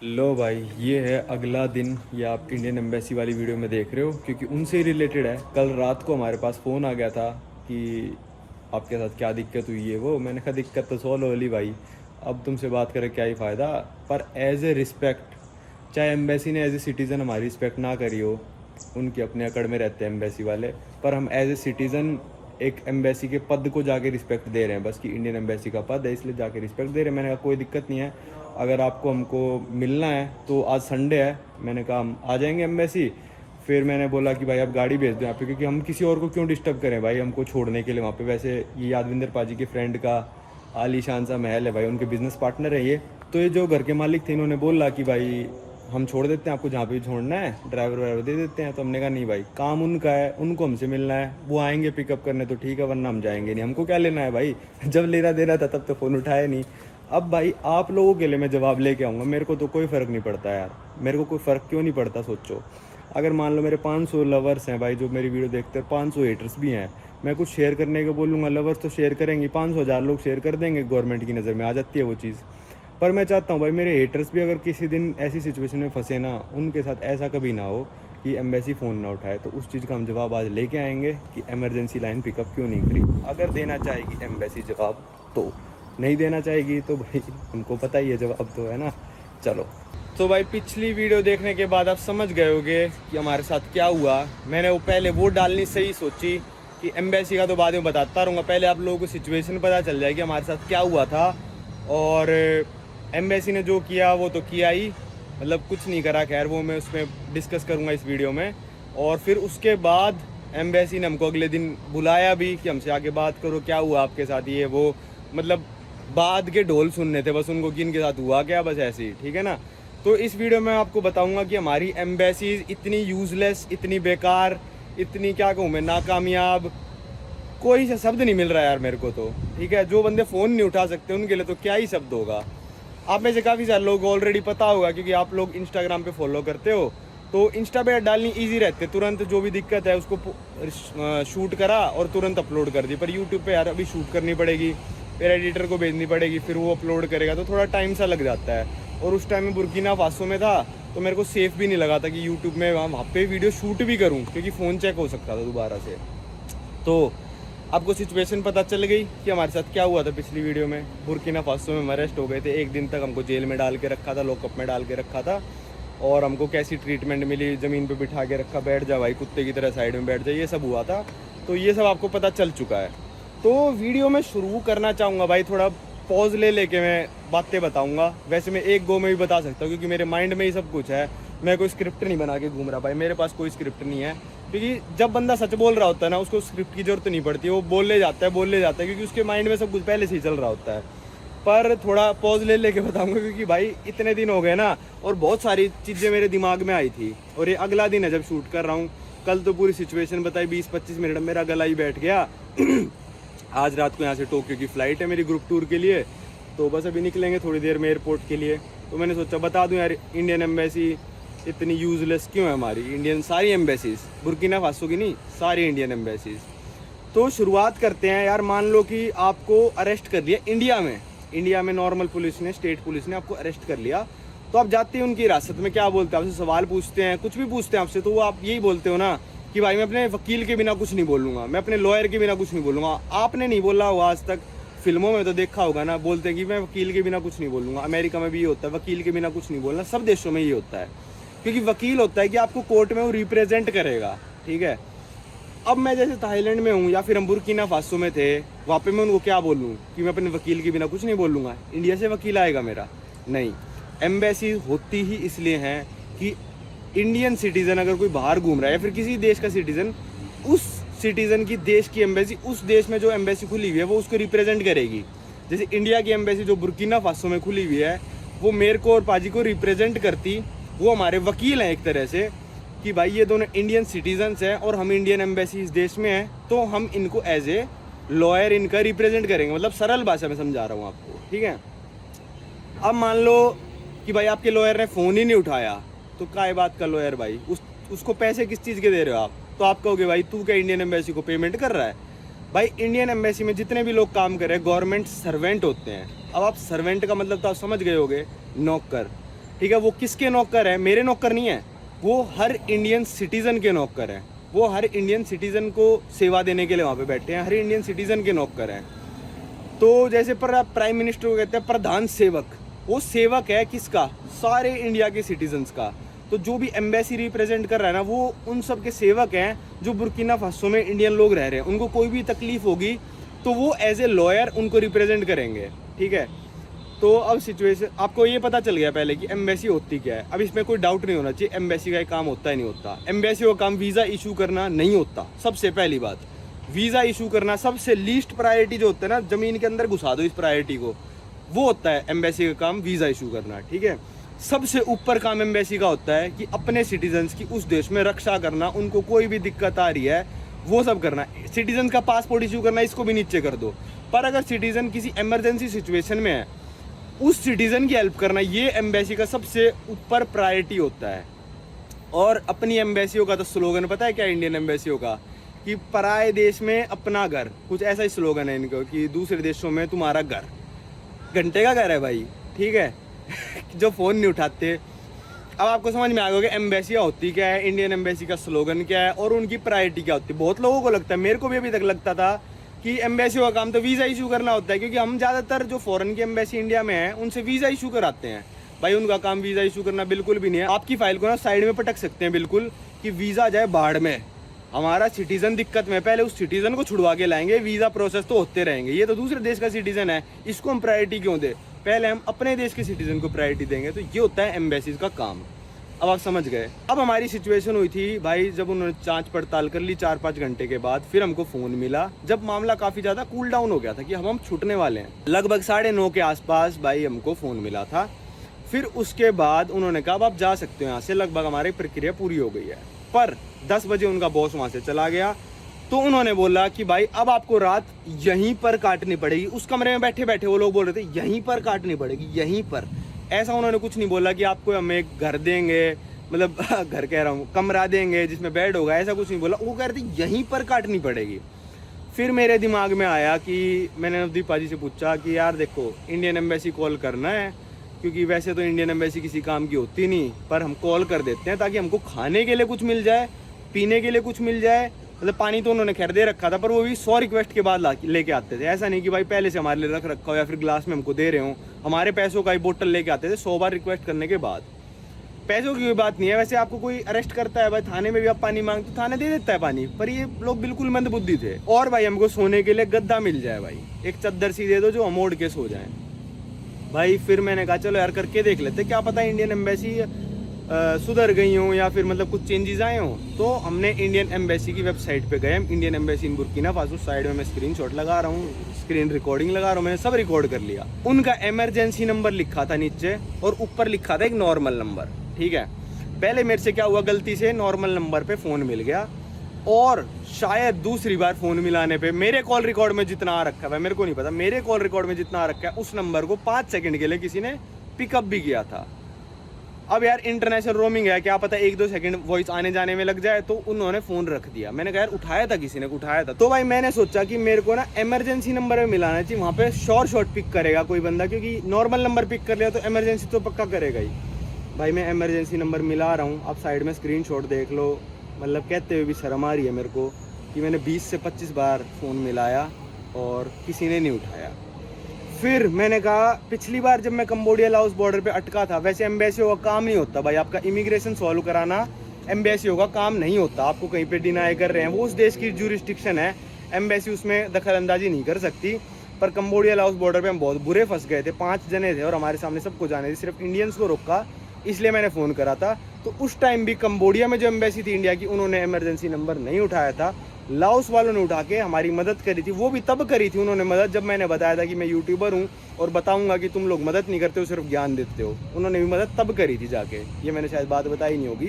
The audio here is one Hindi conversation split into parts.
लो भाई, ये है अगला दिन। ये आप इंडियन एम्बेसी वाली वीडियो में देख रहे हो क्योंकि उनसे ही रिलेटेड है। कल रात को हमारे पास फ़ोन आ गया था कि आपके साथ क्या दिक्कत हुई है। वो मैंने कहा दिक्कत तो सॉल्व हो ली भाई, अब तुमसे बात करें क्या ही फ़ायदा। पर एज ए रिस्पेक्ट, चाहे एम्बेसी ने एज ए सिटीज़न हमारी रिस्पेक्ट ना करी हो, उनके अपने अकड़ में रहते हैं एम्बेसी वाले, पर हम एज ए सिटीज़न एक एम्बेसी के पद को जाके रिस्पेक्ट दे रहे हैं। बस कि इंडियन एम्बेसी का पद है इसलिए जाके रिस्पेक्ट दे रहे हैं। मैंने कहा कोई दिक्कत नहीं है, अगर आपको हमको मिलना है तो आज संडे है, मैंने कहा हम आ जाएंगे एम्बेसी। फिर मैंने बोला कि भाई आप गाड़ी भेज दो यहाँ पे, क्योंकि हम किसी और को क्यों डिस्टर्ब करें भाई हमको छोड़ने के लिए वहाँ पे। वैसे ये यादविंदर पाजी के फ्रेंड का आलीशान सा महल है भाई, उनके बिजनेस पार्टनर है ये। तो ये जो घर के मालिक थे इन्होंने बोला कि भाई हम छोड़ देते हैं आपको, जहाँ पे भी छोड़ना है ड्राइवर वाइवर दे देते हैं। तो हमने कहा नहीं भाई, काम उनका है, उनको हमसे मिलना है, वो आएंगे पिकअप करने तो ठीक है, वरना हम जाएंगे नहीं। हमको क्या लेना है भाई, जब लेना देना था तब तो फ़ोन उठाया नहीं। अब भाई आप लोगों के लिए मैं जवाब लेके आऊँगा, मेरे को तो कोई फ़र्क नहीं पड़ता यार। मेरे को कोई फ़र्क क्यों नहीं पड़ता सोचो। अगर मान लो मेरे 500 लवर्स हैं भाई जो मेरी वीडियो देखते हैं, 500 हेटर्स भी हैं, मैं कुछ शेयर करने को बोलूँगा, लवर्स तो शेयर करेंगे, 500,000 लोग शेयर कर देंगे, गवर्नमेंट की नज़र में आ जाती है वो चीज़। पर मैं चाहता हूँ भाई मेरे हेटर्स भी अगर किसी दिन ऐसी सिचुएशन में फंसे ना, उनके साथ ऐसा कभी ना हो कि एम्बेसी फ़ोन ना उठाए। तो उस चीज़ का हम जवाब आज लेके आएंगे कि इमरजेंसी लाइन पिकअप क्यों नहीं करी। अगर देना चाहेगी एम्बेसी जवाब तो, नहीं देना चाहेगी तो भाई उनको पता ही है जवाब तो, है ना। चलो, तो भाई पिछली वीडियो देखने के बाद आप समझ गए होगे कि हमारे साथ क्या हुआ। मैंने वो पहले वो डालनी सही सोची कि एम्बेसी का तो बाद में बताता रहूँगा, पहले आप लोगों को सिचुएशन पता चल जाए कि हमारे साथ क्या हुआ था। और एम्बेसी ने जो किया वो तो किया ही, मतलब कुछ नहीं करा, खैर वो मैं उसमें डिस्कस करूँगा इस वीडियो में। और फिर उसके बाद एम्बेसी ने हमको अगले दिन बुलाया भी कि हमसे आके बात करो, क्या हुआ आपके साथ ये वो, मतलब बाद के ढोल सुनने थे बस उनको कि इनके साथ हुआ क्या, बस ऐसे ही, ठीक है ना। तो इस वीडियो में आपको बताऊंगा कि हमारी एम्बेसीज इतनी यूज़लेस, इतनी बेकार, इतनी क्या कहूँ मैं, नाकामयाब, कोई सा शब्द नहीं मिल रहा यार मेरे को तो, ठीक है। जो बंदे फ़ोन नहीं उठा सकते उनके लिए तो क्या ही शब्द होगा। आप में से काफ़ी सारे लोग ऑलरेडी पता होगा क्योंकि आप लोग इंस्टाग्राम पे फॉलो करते हो, तो इंस्टा पे डालनी इजी रहते, तुरंत जो भी दिक्कत है उसको शूट करा और तुरंत अपलोड कर दी। पर यूट्यूब पे यार अभी शूट करनी पड़ेगी, फिर एडिटर को भेजनी पड़ेगी, फिर वो अपलोड करेगा, तो थोड़ा टाइम सा लग जाता है। और उस टाइम में बुर्किना फासो में था तो मेरे को सेफ़ भी नहीं लगा था कि यूट्यूब में वहाँ पे वीडियो शूट भी करूँ, क्योंकि फ़ोन चेक हो सकता था दोबारा से। तो आपको सिचुएशन पता चल गई कि हमारे साथ क्या हुआ था पिछली वीडियो में। बुर्किना फासो में हम अरेस्ट हो गए थे, एक दिन तक हमको जेल में डाल के रखा था, लॉकअप में डाल के रखा था। और हमको कैसी ट्रीटमेंट मिली, ज़मीन पे बिठा के रखा, बैठ जा भाई कुत्ते की तरह साइड में बैठ जा, ये सब हुआ था। तो ये सब आपको पता चल चुका है। तो वीडियो में शुरू करना चाहूँगा भाई, थोड़ा पॉज ले लेके मैं बातें बताऊँगा। वैसे मैं एक गो में भी बता सकता हूँ क्योंकि मेरे माइंड में ही सब कुछ है, मैं कोई स्क्रिप्ट नहीं बना के घूम रहा भाई, मेरे पास कोई स्क्रिप्ट नहीं है। क्योंकि जब बंदा सच बोल रहा होता है ना, उसको स्क्रिप्ट की जरूरत नहीं पड़ती, वो बोलने जाता है क्योंकि उसके माइंड में सब कुछ पहले से ही चल रहा होता है। पर थोड़ा पॉज ले लेके बताऊंगा क्योंकि भाई इतने दिन हो गए ना, और बहुत सारी चीज़ें मेरे दिमाग में आई थी, और ये अगला दिन है जब शूट कर रहा हूँ। कल तो पूरी सिचुएशन बताई, 20-25 मिनट में मेरा गला ही बैठ गया। आज रात को यहाँ से टोक्यो की फ़्लाइट है मेरी ग्रुप टूर के लिए, तो बस अभी निकलेंगे थोड़ी देर में एयरपोर्ट के लिए। तो मैंने सोचा बता दूं यार, इंडियन एम्बेसी इतनी यूज़लेस क्यों है हमारी, इंडियन सारी एम्बेसीज, बुर्किना फासो की नहीं, सारी इंडियन एम्बेसीज। तो शुरुआत करते हैं यार। मान लो कि आपको अरेस्ट कर लिया इंडिया में नॉर्मल पुलिस ने, स्टेट पुलिस ने आपको अरेस्ट कर लिया, तो आप जाते हैं उनकी हिरासत में, क्या बोलते हैं आपसे, सवाल पूछते हैं, कुछ भी पूछते हैं आपसे, तो वो आप यही बोलते हो ना कि भाई मैं अपने वकील के बिना कुछ नहीं बोलूँगा, मैं अपने लॉयर के बिना कुछ नहीं बोलूँगा। आपने नहीं बोला हुआ आज तक, फिल्मों में तो देखा होगा ना, बोलते हैं कि मैं वकील के बिना कुछ नहीं बोलूँगा। अमेरिका में भी ये होता है, वकील के बिना कुछ नहीं बोलना, सब देशों में ये होता है, क्योंकि वकील होता है कि आपको कोर्ट में वो रिप्रेजेंट करेगा, ठीक है। अब मैं जैसे थाईलैंड में हूँ या फिर हम बुर्किना फासो में थे, वहाँ पे मैं उनको क्या बोलूँ कि मैं अपने वकील के बिना कुछ नहीं बोलूँगा, इंडिया से वकील आएगा मेरा? नहीं। एम्बेसी होती ही इसलिए हैं कि इंडियन सिटीज़न अगर कोई बाहर घूम रहा है या फिर किसी देश का सिटीज़न, उस सिटीज़न की देश की एम्बेसी, उस देश में जो एम्बेसी खुली हुई है वो उसको रिप्रेजेंट करेगी। जैसे इंडिया की एम्बेसी जो बुर्किना फासो में खुली हुई है, वो मेरे को और पाजी को रिप्रेजेंट करती, वो हमारे वकील हैं एक तरह से, कि भाई ये दोनों इंडियन सिटीजन्स हैं और हम इंडियन एम्बेसी इस देश में हैं, तो हम इनको एज ए लॉयर इनका रिप्रेजेंट करेंगे। मतलब सरल भाषा में समझा रहा हूँ आपको, ठीक है। अब मान लो कि भाई आपके लॉयर ने फ़ोन ही नहीं उठाया, तो काय बात का लॉयर भाई, उसको पैसे किस चीज़ के दे रहे हो आप? तो आप कहोगे भाई तू क्या इंडियन एम्बेसी को पेमेंट कर रहा है? भाई इंडियन एम्बेसी में जितने भी लोग काम कर रहे हैं गवर्नमेंट सर्वेंट होते हैं। अब आप सर्वेंट का मतलब तो आप समझ गए होगे, नौकर। ठीक है। वो किसके नौकर है? मेरे नौकर नहीं है, वो हर इंडियन सिटीजन के नौकर हैं। वो हर इंडियन सिटीजन को सेवा देने के लिए वहाँ पे बैठे हैं, हर इंडियन सिटीजन के नौकर हैं। तो जैसे पर आप प्राइम मिनिस्टर को कहते हैं प्रधान सेवक, वो सेवक है किसका? सारे इंडिया के सिटीजन्स का। तो जो भी एम्बेसी रिप्रेजेंट कर रहा है ना, वो उन सब के सेवक हैं जो बुर्किना फासो में इंडियन लोग रह रहे हैं। उनको कोई भी तकलीफ होगी तो वो एज ए लॉयर उनको रिप्रेजेंट करेंगे, ठीक है। तो अब सिचुएशन आपको ये पता चल गया पहले कि एम्बेसी होती क्या है। अब इसमें कोई डाउट नहीं होना चाहिए, एम्बेसी का काम होता है नहीं होता। एम्बेसी का काम वीज़ा इशू करना नहीं होता। सबसे पहली बात, वीज़ा इशू करना सबसे लीस्ट प्रायोरिटी जो होता है ना, ज़मीन के अंदर घुसा दो इस प्रायोरिटी को, वो होता है एम्बेसी का काम, वीज़ा इशू करना, ठीक है। सबसे ऊपर काम एम्बेसी का होता है कि अपने सिटीजन्स की उस देश में रक्षा करना, उनको कोई भी दिक्कत आ रही है वो सब करना। सिटीजन का पासपोर्ट इशू करना, इसको भी नीचे कर दो। पर अगर सिटीजन किसी इमरजेंसी सिचुएशन में है, उस सिटीजन की हेल्प करना, ये एम्बेसी का सबसे ऊपर प्रायोरिटी होता है। और अपनी एम्बेसियों का तो स्लोगन पता है क्या? इंडियन एम्बेसियों का कि पराए देश में अपना घर, कुछ ऐसा ही स्लोगन है इनको कि दूसरे देशों में तुम्हारा घर। घंटे का घर है भाई, ठीक है। जो फ़ोन नहीं उठाते। अब आपको समझ में आ गया कि एम्बेसियाँ होती क्या है, इंडियन एम्बेसी का स्लोगन क्या है और उनकी प्रायोरिटी क्या होती है। बहुत लोगों को लगता है, मेरे को भी अभी तक लगता था कि एम्बेसियों का काम तो वीज़ा इशू करना होता है, क्योंकि हम ज़्यादातर जो फॉरेन की एम्बेसी इंडिया में है उनसे वीज़ा इशू कराते हैं। भाई उनका काम वीज़ा इशू करना बिल्कुल भी नहीं है। आपकी फाइल को ना साइड में पटक सकते हैं बिल्कुल कि वीज़ा जाए बाढ़ में, हमारा सिटीजन दिक्कत में, पहले उस सिटीजन को छुड़वा के लाएंगे, वीज़ा प्रोसेस तो होते रहेंगे। ये तो दूसरे देश का सिटीजन है, इसको हम प्रायोरिटी क्यों दें? पहले हम अपने देश के सिटीजन को प्रायोरिटी देंगे। तो ये होता है एम्बेसीज का काम। अब आप समझ गए। अब हमारी सिचुएशन हुई थी भाई, जब उन्होंने जांच पड़ताल कर ली 4-5 घंटे के बाद, फिर हमको फ़ोन मिला जब मामला काफ़ी ज़्यादा कूल डाउन हो गया था कि हम छूटने वाले हैं। लगभग 9:30 के आसपास भाई हमको फ़ोन मिला था। फिर उसके बाद उन्होंने कहा अब आप जा सकते हो यहाँ से, लगभग हमारी प्रक्रिया पूरी हो गई है। पर 10 बजे उनका बॉस वहाँ से चला गया, तो उन्होंने बोला कि भाई अब आपको रात यहीं पर काटनी पड़ेगी। उस कमरे में बैठे बैठे वो लोग बोल रहे थे यहीं पर काटनी पड़ेगी, यहीं पर। ऐसा उन्होंने कुछ नहीं बोला कि आपको हम एक घर देंगे, मतलब घर कह रहा हूँ, कमरा देंगे जिसमें बेड होगा, ऐसा कुछ नहीं बोला। वो कह रहे थे यहीं पर काटनी पड़ेगी। फिर मेरे दिमाग में आया कि मैंने नवदीप पाजी से पूछा कि यार देखो, इंडियन एम्बेसी कॉल करना है, क्योंकि वैसे तो इंडियन एम्बेसी किसी काम की होती नहीं, पर हम कॉल कर देते हैं ताकि हमको खाने के लिए कुछ मिल जाए, पीने के लिए कुछ मिल जाए। मतलब पानी तो उन्होंने खैर दे रखा था, पर वो भी 100 रिक्वेस्ट के बाद लेके आते थे। ऐसा नहीं कि भाई पहले से हमारे लिए रख रखा हो या फिर ग्लास में हमको दे रहे हो, हमारे पैसों का ही बोतल लेके आते थे 100 बार रिक्वेस्ट करने के बाद। पैसों की कोई बात नहीं है। वैसे आपको कोई अरेस्ट करता है भाई, थाने में भी आप पानी मांगते तो थाने दे देता है पानी, पर ये लोग बिल्कुल मंदबुद्धि थे। और भाई हमको सोने के लिए गद्दा मिल जाए भाई, एक चद्दर सी दे दो जो हम ओढ़ के सो जाए भाई। फिर मैंने कहा चलो यार करके देख लेते, क्या पता इंडियन एम्बेसी सुधर गई हो या फिर मतलब कुछ चेंजेस आए हो। तो हमने इंडियन एम्बेसी की वेबसाइट पे गए, Indian embassy in Burkina Faso. Side में मैं स्क्रीनशॉट लगा रहा हूँ, स्क्रीन रिकॉर्डिंग लगा रहा हूँ, मैंने सब रिकॉर्ड कर लिया। उनका इमरजेंसी नंबर लिखा था नीचे और ऊपर लिखा था एक नॉर्मल नंबर, ठीक है। पहले मेरे से क्या हुआ, गलती से नॉर्मल नंबर पे फ़ोन मिल गया, और शायद दूसरी बार फ़ोन मिलाने पे मेरे कॉल रिकॉर्ड में जितना आ रखा है, मेरे को नहीं पता, मेरे कॉल रिकॉर्ड में जितना आ रखा है, उस नंबर को 5 सेकंड के लिए किसी ने पिकअप भी किया था। अब यार इंटरनेशनल रोमिंग है, क्या पता 1-2 सेकंड वॉइस आने जाने में लग जाए, तो उन्होंने फ़ोन रख दिया। मैंने कहा यार उठाया था, किसी ने उठाया था। तो भाई मैंने सोचा कि मेरे को ना इमरजेंसी नंबर में मिलाना चाहिए, वहाँ पे शॉर्ट पिक करेगा कोई बंदा, क्योंकि नॉर्मल नंबर पिक कर लिया तो इमरजेंसी तो पक्का करेगा ही। भाई मैं इमरजेंसी नंबर मिला रहा हूँ, आप साइड में स्क्रीनशॉट देख लो। मतलब कहते हुए भी शर्म आ रही है मेरे को कि मैंने 20 से 25 बार फ़ोन मिलाया और किसी ने नहीं उठाया। फिर मैंने कहा पिछली बार जब मैं कंबोडिया लाओस बॉर्डर पे अटका था, वैसे एम्बेसियों का काम नहीं होता भाई, आपका इमिग्रेशन सॉल्व कराना एम्बेसियों का काम नहीं होता। आपको कहीं पे डिनाई कर रहे हैं, वो उस देश की ज्यूरिस्डिक्शन है, एम्बेसी उसमें दखल अंदाजी नहीं कर सकती। पर कंबोडिया लाओस बॉर्डर पे हम बहुत बुरे फंस गए थे, 5 जने थे और हमारे सामने सबको जाने थे, सिर्फ इंडियंस को रोका, इसलिए मैंने फ़ोन करा था। तो उस टाइम भी कंबोडिया में जो एम्बेसी थी इंडिया की, उन्होंने इमरजेंसी नंबर नहीं उठाया था। लाओस वालों ने उठा के हमारी मदद करी थी, वो भी तब करी थी उन्होंने मदद जब मैंने बताया था कि मैं यूट्यूबर हूँ और बताऊंगा कि तुम लोग मदद नहीं करते हो, सिर्फ ज्ञान देते हो। उन्होंने भी मदद तब करी थी जाके, ये मैंने शायद बात बताई नहीं होगी।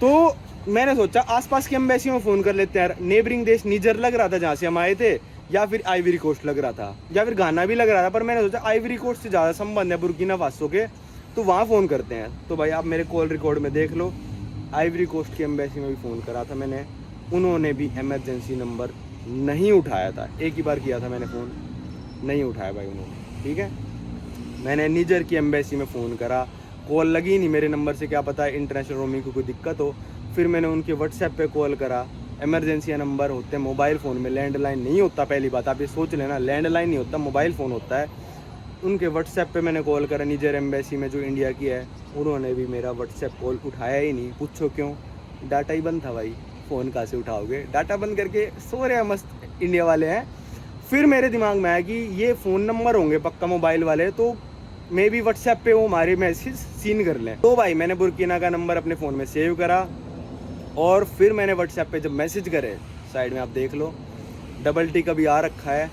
तो मैंने सोचा आसपास की एम्बेसियों में फ़ोन कर लेते हैं यार। नेबरिंग देश निजर लग रहा था जहाँ से हम आए थे, या फिर आइवरी कोस्ट लग रहा था, या फिर घाना भी लग रहा था, पर मैंने सोचा आइवरी कोस्ट से ज़्यादा संबंध है बुर्किना फासो के, तो वहाँ फ़ोन करते हैं। तो भाई आप मेरे कॉल रिकॉर्ड में देख लो, आइवरी कोस्ट की एम्बेसी में भी फ़ोन करा था मैंने, उन्होंने भी इमरजेंसी नंबर नहीं उठाया था। एक ही बार किया था मैंने फ़ोन, नहीं उठाया भाई उन्होंने, ठीक है। मैंने निजर की एम्बेसी में फ़ोन करा, कॉल लगी नहीं मेरे नंबर से, क्या पता इंटरनेशनल रोमिंग को कोई दिक्कत हो। फिर मैंने उनके व्हाट्सएप पे कॉल करा, इमरजेंसी नंबर होते हैं मोबाइल फ़ोन में, लैंडलाइन नहीं होता। पहली बात आप ये सोच लेना, लैंडलाइन नहीं होता, मोबाइल फ़ोन होता है। उनके व्हाट्सएप पे मैंने कॉल करा, निजर एम्बेसी में जो इंडिया की है, उन्होंने भी मेरा व्हाट्सएप कॉल उठाया ही नहीं। पूछो क्यों? डाटा ही बंद था भाई, फ़ोन कहाँ से उठाओगे? डाटा बंद करके सो रहे हैं मस्त इंडिया वाले हैं। फिर मेरे दिमाग में आया कि ये फ़ोन नंबर होंगे पक्का मोबाइल वाले, तो मे भी व्हाट्सएप पे वो हमारे मैसेज सीन कर लें। तो भाई मैंने बुर्किना का नंबर अपने फ़ोन में सेव करा और फिर मैंने व्हाट्सएप पे जब मैसेज करे, साइड में आप देख लो डबल टिक अभी आ रखा है,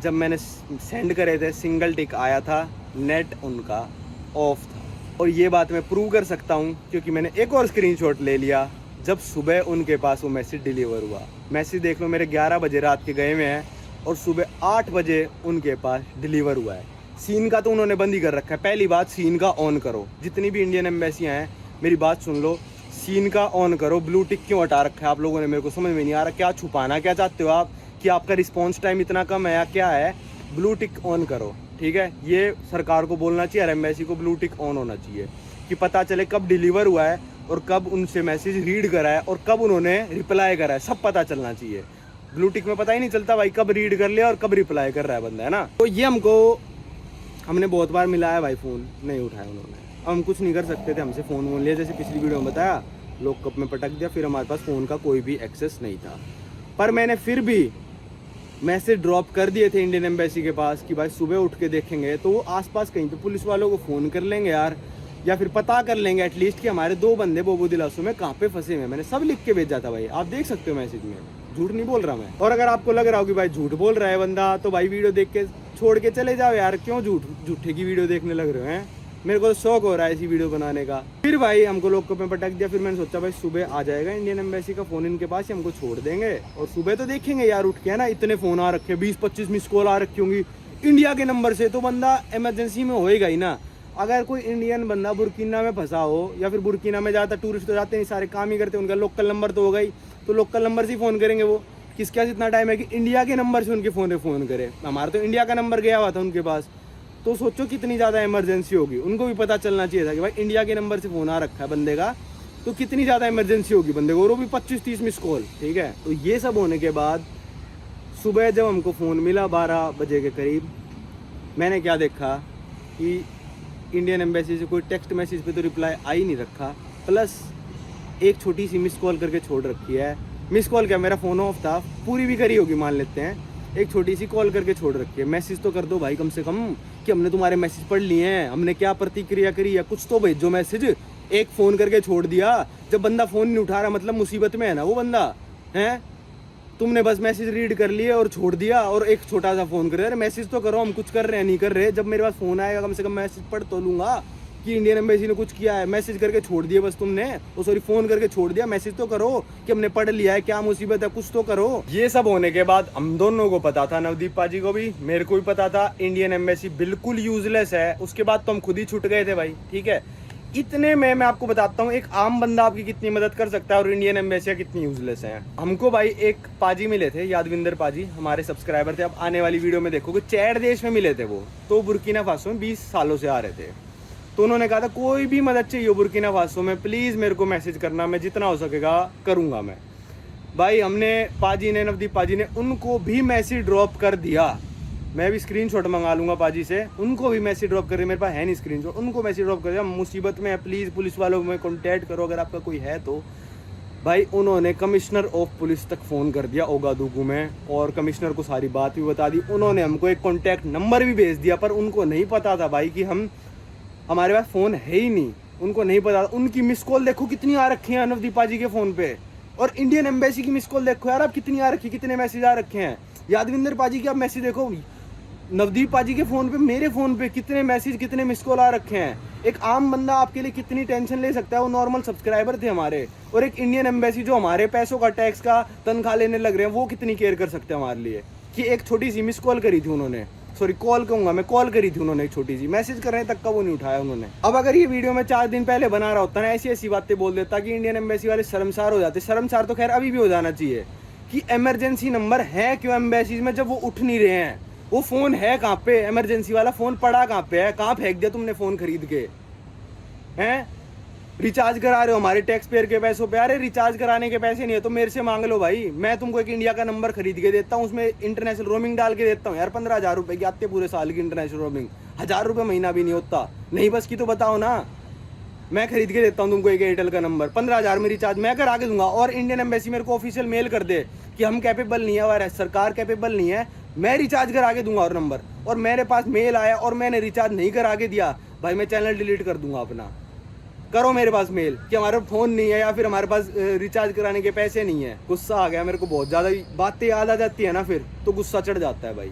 जब मैंने सेंड करे थे सिंगल टिक आया था, नेट उनका ऑफ था। और ये बात मैं प्रूव कर सकता हूँ क्योंकि मैंने एक और स्क्रीनशॉट ले लिया जब सुबह उनके पास वो मैसेज डिलीवर हुआ। मैसेज देख लो, मेरे 11 बजे रात के गए हुए हैं और सुबह 8 बजे उनके पास डिलीवर हुआ है। सीन का तो उन्होंने बंद ही कर रखा है। पहली बात, सीन का ऑन करो। जितनी भी इंडियन एम्बेसियाँ हैं मेरी बात सुन लो, सीन का ऑन करो। ब्लू टिक क्यों हटा रखा है आप लोगों ने? मेरे को समझ में नहीं आ रहा, क्या छुपाना क्या चाहते हो आप कि आपका रिस्पॉन्स टाइम इतना कम है या क्या है? ब्लू टिक ऑन करो, ठीक है? ये सरकार को बोलना चाहिए, हर एम्बेसी को ब्लू टिक ऑन होना चाहिए कि पता चले कब डिलीवर हुआ है और कब उनसे मैसेज रीड करा है और कब उन्होंने रिप्लाई करा है, सब पता चलना चाहिए। ब्लू टिक में पता ही नहीं चलता भाई कब रीड कर लिया और कब रिप्लाई कर रहा है बंदा, है ना? तो ये हमने बहुत बार मिलाया भाई, फ़ोन नहीं उठाया उन्होंने। अब हम कुछ नहीं कर सकते थे, हमसे फ़ोन वोन लिया, जैसे पिछली वीडियो में बताया, लॉक कप में पटक दिया, फिर हमारे पास फ़ोन का कोई भी एक्सेस नहीं था। पर मैंने फिर भी मैसेज ड्रॉप कर दिए थे इंडियन एम्बेसी के पास कि भाई सुबह उठ के देखेंगे तो वो आसपास कहीं पे पुलिस वालों को फ़ोन कर लेंगे यार, या फिर पता कर लेंगे एटलीस्ट कि हमारे 2 बंदे बोबो दिलासों में कहाँ पे फंसे हुए हैं। मैंने सब लिख के भेजा था भाई, आप देख सकते हो मैसेज में, झूठ नहीं बोल रहा मैं। और अगर आपको लग रहा हो कि भाई झूठ बोल रहा है बंदा, तो भाई वीडियो देख के छोड़ के चले जाओ यार, क्यों झूठे की वीडियो देखने लग रहे हो हैं? मेरे को तो शौक हो रहा है ऐसी वीडियो बनाने का। फिर भाई हमको लॉकअप में पटक दिया। फिर मैंने सोचा भाई सुबह आ जाएगा इंडियन एम्बेसी का फ़ोन इनके पास, हमको छोड़ देंगे और सुबह तो देखेंगे यार उठ के, है ना? इतने फ़ोन आ रखे, 20-25 मिस कॉल आ रखी होंगी इंडिया के नंबर से, तो बंदा इमरजेंसी में होएगा ही ना। अगर कोई इंडियन बंदा बुर्किना में फंसा हो, या फिर बुर्किना में ज़्यादा टूरिस्ट तो जाते नहीं, सारे काम ही करते, उनका लोकल नंबर तो होगा ही, तो लोकल नंबर से ही फ़ोन करेंगे वो। किसके पास इतना टाइम है कि इंडिया के नंबर से उनके फ़ोन करे? हमारा तो इंडिया का नंबर गया हुआ था उनके पास, तो सोचो कितनी ज़्यादा इमरजेंसी होगी। उनको भी पता चलना चाहिए था कि भाई इंडिया के नंबर से फ़ोन आ रखा है बंदे का, तो कितनी ज़्यादा इमरजेंसी होगी बंदे को, और वो भी 25-30 मिस कॉल, ठीक है? तो ये सब होने के बाद सुबह जब हमको फ़ोन मिला 12 बजे के करीब, मैंने क्या देखा कि इंडियन एम्बेसी से कोई टेक्स्ट मैसेज पे तो रिप्लाई आ ही नहीं रखा, प्लस एक छोटी सी मिस कॉल करके छोड़ रखी है। मिस कॉल क्या, मेरा फ़ोन ऑफ था, पूरी भी करी होगी मान लेते हैं, एक छोटी सी कॉल करके छोड़ रखी है। मैसेज तो कर दो भाई कम से कम कि हमने तुम्हारे मैसेज पढ़ लिए हैं, हमने क्या प्रतिक्रिया करी है, कुछ तो भेजो मैसेज। एक फ़ोन करके छोड़ दिया, जब बंदा फ़ोन नहीं उठा रहा मतलब मुसीबत में है ना वो बंदा, है? तुमने बस मैसेज रीड कर लिए और छोड़ दिया और एक छोटा सा फ़ोन कर रहे। अरे मैसेज तो करो, हम कुछ कर रहे हैं नहीं कर रहे। जब मेरे पास फ़ोन आएगा कम से कम मैसेज पढ़ तो लूँगा कि इंडियन एम्बेसी ने कुछ किया है। मैसेज करके छोड़ दिए बस तुमने, वो सॉरी फ़ोन करके छोड़ दिया, मैसेज तो करो कि हमने पढ़ लिया है, क्या मुसीबत है, कुछ तो करो। ये सब होने के बाद हम दोनों को पता था, नवदीप पाजी को भी, मेरे को भी पता था इंडियन एम्बेसी बिल्कुल यूजलेस है। उसके बाद तो हम खुद ही छूट गए थे भाई, ठीक है? इतने में मैं आपको बताता हूँ एक आम बंदा आपकी कितनी मदद कर सकता है और इंडियन एम्बेसी कितनी यूजलेस है। हमको भाई एक पाजी मिले थे, यादविंदर पाजी, हमारे सब्सक्राइबर थे। अब आने वाली वीडियो में देखोगे चैड देश में मिले थे वो, तो बुर्किना फासो में 20 सालों से आ रहे थे। तो उन्होंने कहा था कोई भी मदद चाहिए हो बुर्किना फासो में प्लीज़ मेरे को मैसेज करना, मैं जितना हो सकेगा करूँगा मैं। भाई हमने पाजी ने, नवदीप पाजी ने, उनको भी मैसेज ड्रॉप कर दिया। मैं भी स्क्रीनशॉट मंगा लूँगा पाजी से, उनको भी मैसेज ड्रॉप कर दिया, मेरे पास है नहीं स्क्रीनशॉट, उनको मैसेज ड्रॉप कर दिया, मुसीबत में है प्लीज़ पुलिस वालों में कॉन्टैक्ट करो अगर आपका कोई है तो। भाई उन्होंने कमिश्नर ऑफ पुलिस तक फ़ोन कर दिया ओगादुगु में, और कमिश्नर को सारी बात भी बता दी। उन्होंने हमको एक कॉन्टैक्ट नंबर भी भेज दिया, पर उनको नहीं पता था भाई कि हमारे पास फ़ोन है ही नहीं, उनको नहीं पता। उनकी मिस कॉल देखो कितनी आ रखी है नवदीप पाजी के फ़ोन पे, और इंडियन एम्बेसी की मिस कॉल देखो यार आप कितनी आ रखी, कितने मैसेज आ रखे हैं। यादविंदर पाजी की आप मैसेज देखो, नवदीप पाजी के फ़ोन पे, मेरे फ़ोन पे कितने मैसेज, कितने मिस कॉल आ रखे हैं। एक आम बंदा आपके लिए कितनी टेंशन ले सकता है, वो नॉर्मल सब्सक्राइबर थे हमारे, और एक इंडियन एम्बेसी जो हमारे पैसों का, टैक्स का तनख्वाह लेने लग रहे हैं, वो कितनी केयर कर सकते हैं हमारे लिए। कि एक छोटी सी मिस कॉल करी थी उन्होंने, सॉरी कॉल कहूँगा मैं, कॉल करी थी उन्होंने एक छोटी सी, मैसेज करने तक का वो नहीं उठाया उन्होंने। अब अगर ये वीडियो मैं 4 दिन पहले बना रहा होता ना, ऐसी ऐसी बातें बोल देता कि इंडियन एम्बेसी वाले शर्मसार हो जाते। शर्मसार तो खैर अभी भी हो जाना चाहिए कि इमरजेंसी नंबर है क्यों एम्बेसीज में जब वो उठ नहीं रहे हैं। वो फ़ोन है कहाँ पे, इमरजेंसी वाला फ़ोन पड़ा कहाँ पे है, कहाँ फेंक दिया तुमने फ़ोन खरीद के? हैं? रिचार्ज करा रहे हो हमारे टैक्स पेयर के पैसों पे। अरे रिचार्ज कराने के पैसे नहीं है तो मेरे से मांग लो भाई, मैं तुमको एक इंडिया का नंबर खरीद के देता हूँ, उसमें इंटरनेशनल रोमिंग डाल के देता हूँ यार। 15,000 रुपये की आते पूरे साल की इंटरनेशनल रोमिंग, 1,000 रुपये महीना भी नहीं होता। नहीं बस की तो बताओ ना, मैं खरीद के देता हूँ तुमको एक एयरटेल का नंबर, 15,000 में रिचार्ज मैं करा के दूंगा। और इंडियन एम्बेसी मेरे को ऑफिशियल मेल कर दे कि हम कैपेबल नहीं है और सरकार कैपेबल नहीं है, मैं रिचार्ज करा के दूंगा और नंबर, और मेरे पास मेल आया और मैंने रिचार्ज नहीं करा के दिया भाई, मैं चैनल डिलीट कर दूंगा अपना। करो मेरे पास मेल कि हमारा फ़ोन नहीं है या फिर हमारे पास रिचार्ज कराने के पैसे नहीं है। गुस्सा आ गया मेरे को बहुत ज़्यादा, बातें याद आ जाती है ना फिर तो गुस्सा चढ़ जाता है भाई।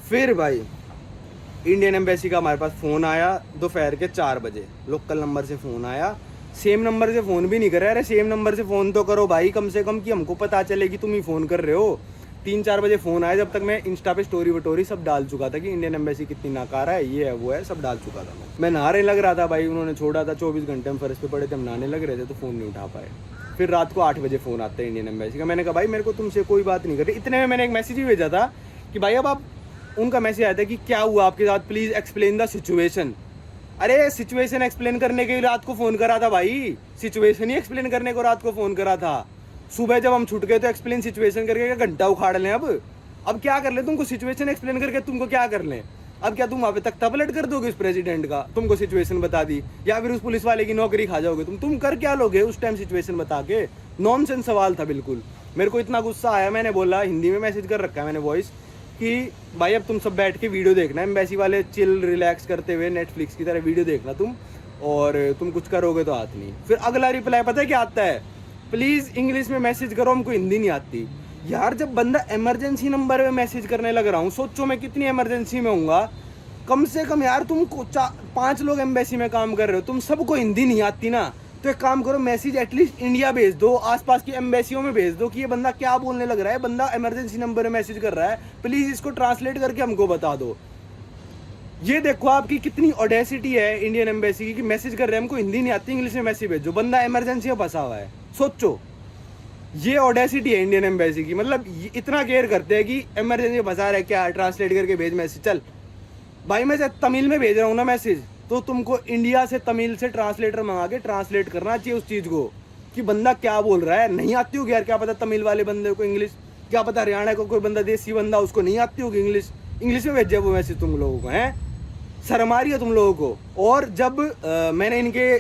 फिर भाई इंडियन एम्बेसी का हमारे पास फ़ोन आया दोपहर के 4 बजे, लोकल नंबर से फ़ोन आया। सेम नंबर से फ़ोन भी नहीं कर रहे, अरे सेम नंबर से फ़ोन तो करो भाई कम से कम, कि हमको पता चले कि तुम ही फ़ोन कर रहे हो। 3-4 बजे फ़ोन आया, जब तक मैं इंस्टा पे स्टोरी वटोरी सब डाल चुका था कि इंडियन एम्बेसी कितनी नाकारा है, ये है वो है, सब डाल चुका था मैं नहाने लग रहा था भाई, उन्होंने छोड़ा था 24 घंटे हम फर्श पे पड़े थे, हम नहाने लग रहे थे तो फ़ोन नहीं उठा पाए। फिर रात को 8 बजे फ़ोन आता है इंडियन एम्बेसी का। मैंने कहा भाई मेरे को तुमसे कोई बात नहीं कर रही। इतने में मैंने एक मैसेज भी भेजा था कि भाई अब आप, उनका मैसेज आया था कि क्या हुआ आपके साथ, प्लीज़ एक्सप्लेन द सिचुएशन। अरे सिचुएशन एक्सप्लेन करने के लिए रात को फ़ोन करा था भाई, सिचुएशन ही एक्सप्लेन करने को रात को फ़ोन करा था। सुबह जब हम छूट गए तो एक्सप्लेन सिचुएशन करके क्या घंटा उखाड़ लें अब क्या कर ले तुमको, सिचुएशन एक्सप्लेन करके तुमको क्या कर लें? अब क्या तुम वहाँ पे तख्ता पलट कर दोगे उस प्रेसिडेंट का, तुमको सिचुएशन बता दी, या फिर उस पुलिस वाले की नौकरी खा जाओगे तुम कर क्या लोगे उस टाइम सिचुएशन बता के? नॉनसेंस सवाल था बिल्कुल। मेरे को इतना गुस्सा आया, मैंने बोला, हिंदी में मैसेज कर रखा है मैंने वॉइस, कि भाई अब तुम सब बैठ के वीडियो देखना, एम्बेसी वाले चिल रिलैक्स करते हुए नेटफ्लिक्स की तरह वीडियो देखना तुम, और तुम कुछ करोगे तो हाथ नहीं। फिर अगला रिप्लाई पता है क्या आता है? प्लीज़ इंग्लिश में मैसेज करो, हमको हिंदी नहीं आती। यार जब बंदा इमरजेंसी नंबर पे मैसेज करने लग रहा हूँ, सोचो मैं कितनी इमरजेंसी में हूँगा। कम से कम यार तुम 5 लोग एम्बेसी में काम कर रहे हो, तुम सबको हिंदी नहीं आती ना, तो एक काम करो मैसेज एटलीस्ट इंडिया भेज दो, आसपास की एम्बेसियों में भेज दो कि ये बंदा क्या बोलने लग रहा है, बंदा इमरजेंसी नंबर में मैसेज कर रहा है, प्लीज़ इसको ट्रांसलेट करके हमको बता दो। ये देखो आपकी कितनी ऑडेसिटी है इंडियन एम्बेसी की कि मैसेज कर रहे हैं हमको हिंदी नहीं आती, इंग्लिश में मैसेज भेजो, बंदा इमरजेंसी में फंसा हुआ है। सोचो ये ऑडेसिटी है इंडियन एम्बेसी की, मतलब इतना केयर करते हैं कि इमरजेंसी फंसा रहा है क्या, ट्रांसलेट करके भेज मैसेज। चल भाई मैं तमिल में भेज रहा हूँ ना मैसेज, तो तुमको इंडिया से तमिल से ट्रांसलेटर मंगा के ट्रांसलेट करना चाहिए उस चीज़ को कि बंदा क्या बोल रहा है। नहीं आती होगी यार, क्या पता तमिल वाले बंदे को इंग्लिश, क्या पता हरियाणा को कोई बंदा देसी बंदा उसको नहीं आती होगी इंग्लिश में भेजा वो मैसेज तुम लोगों को, हैं? शर्म आ रही है तुम लोगों को। और जब मैंने इनके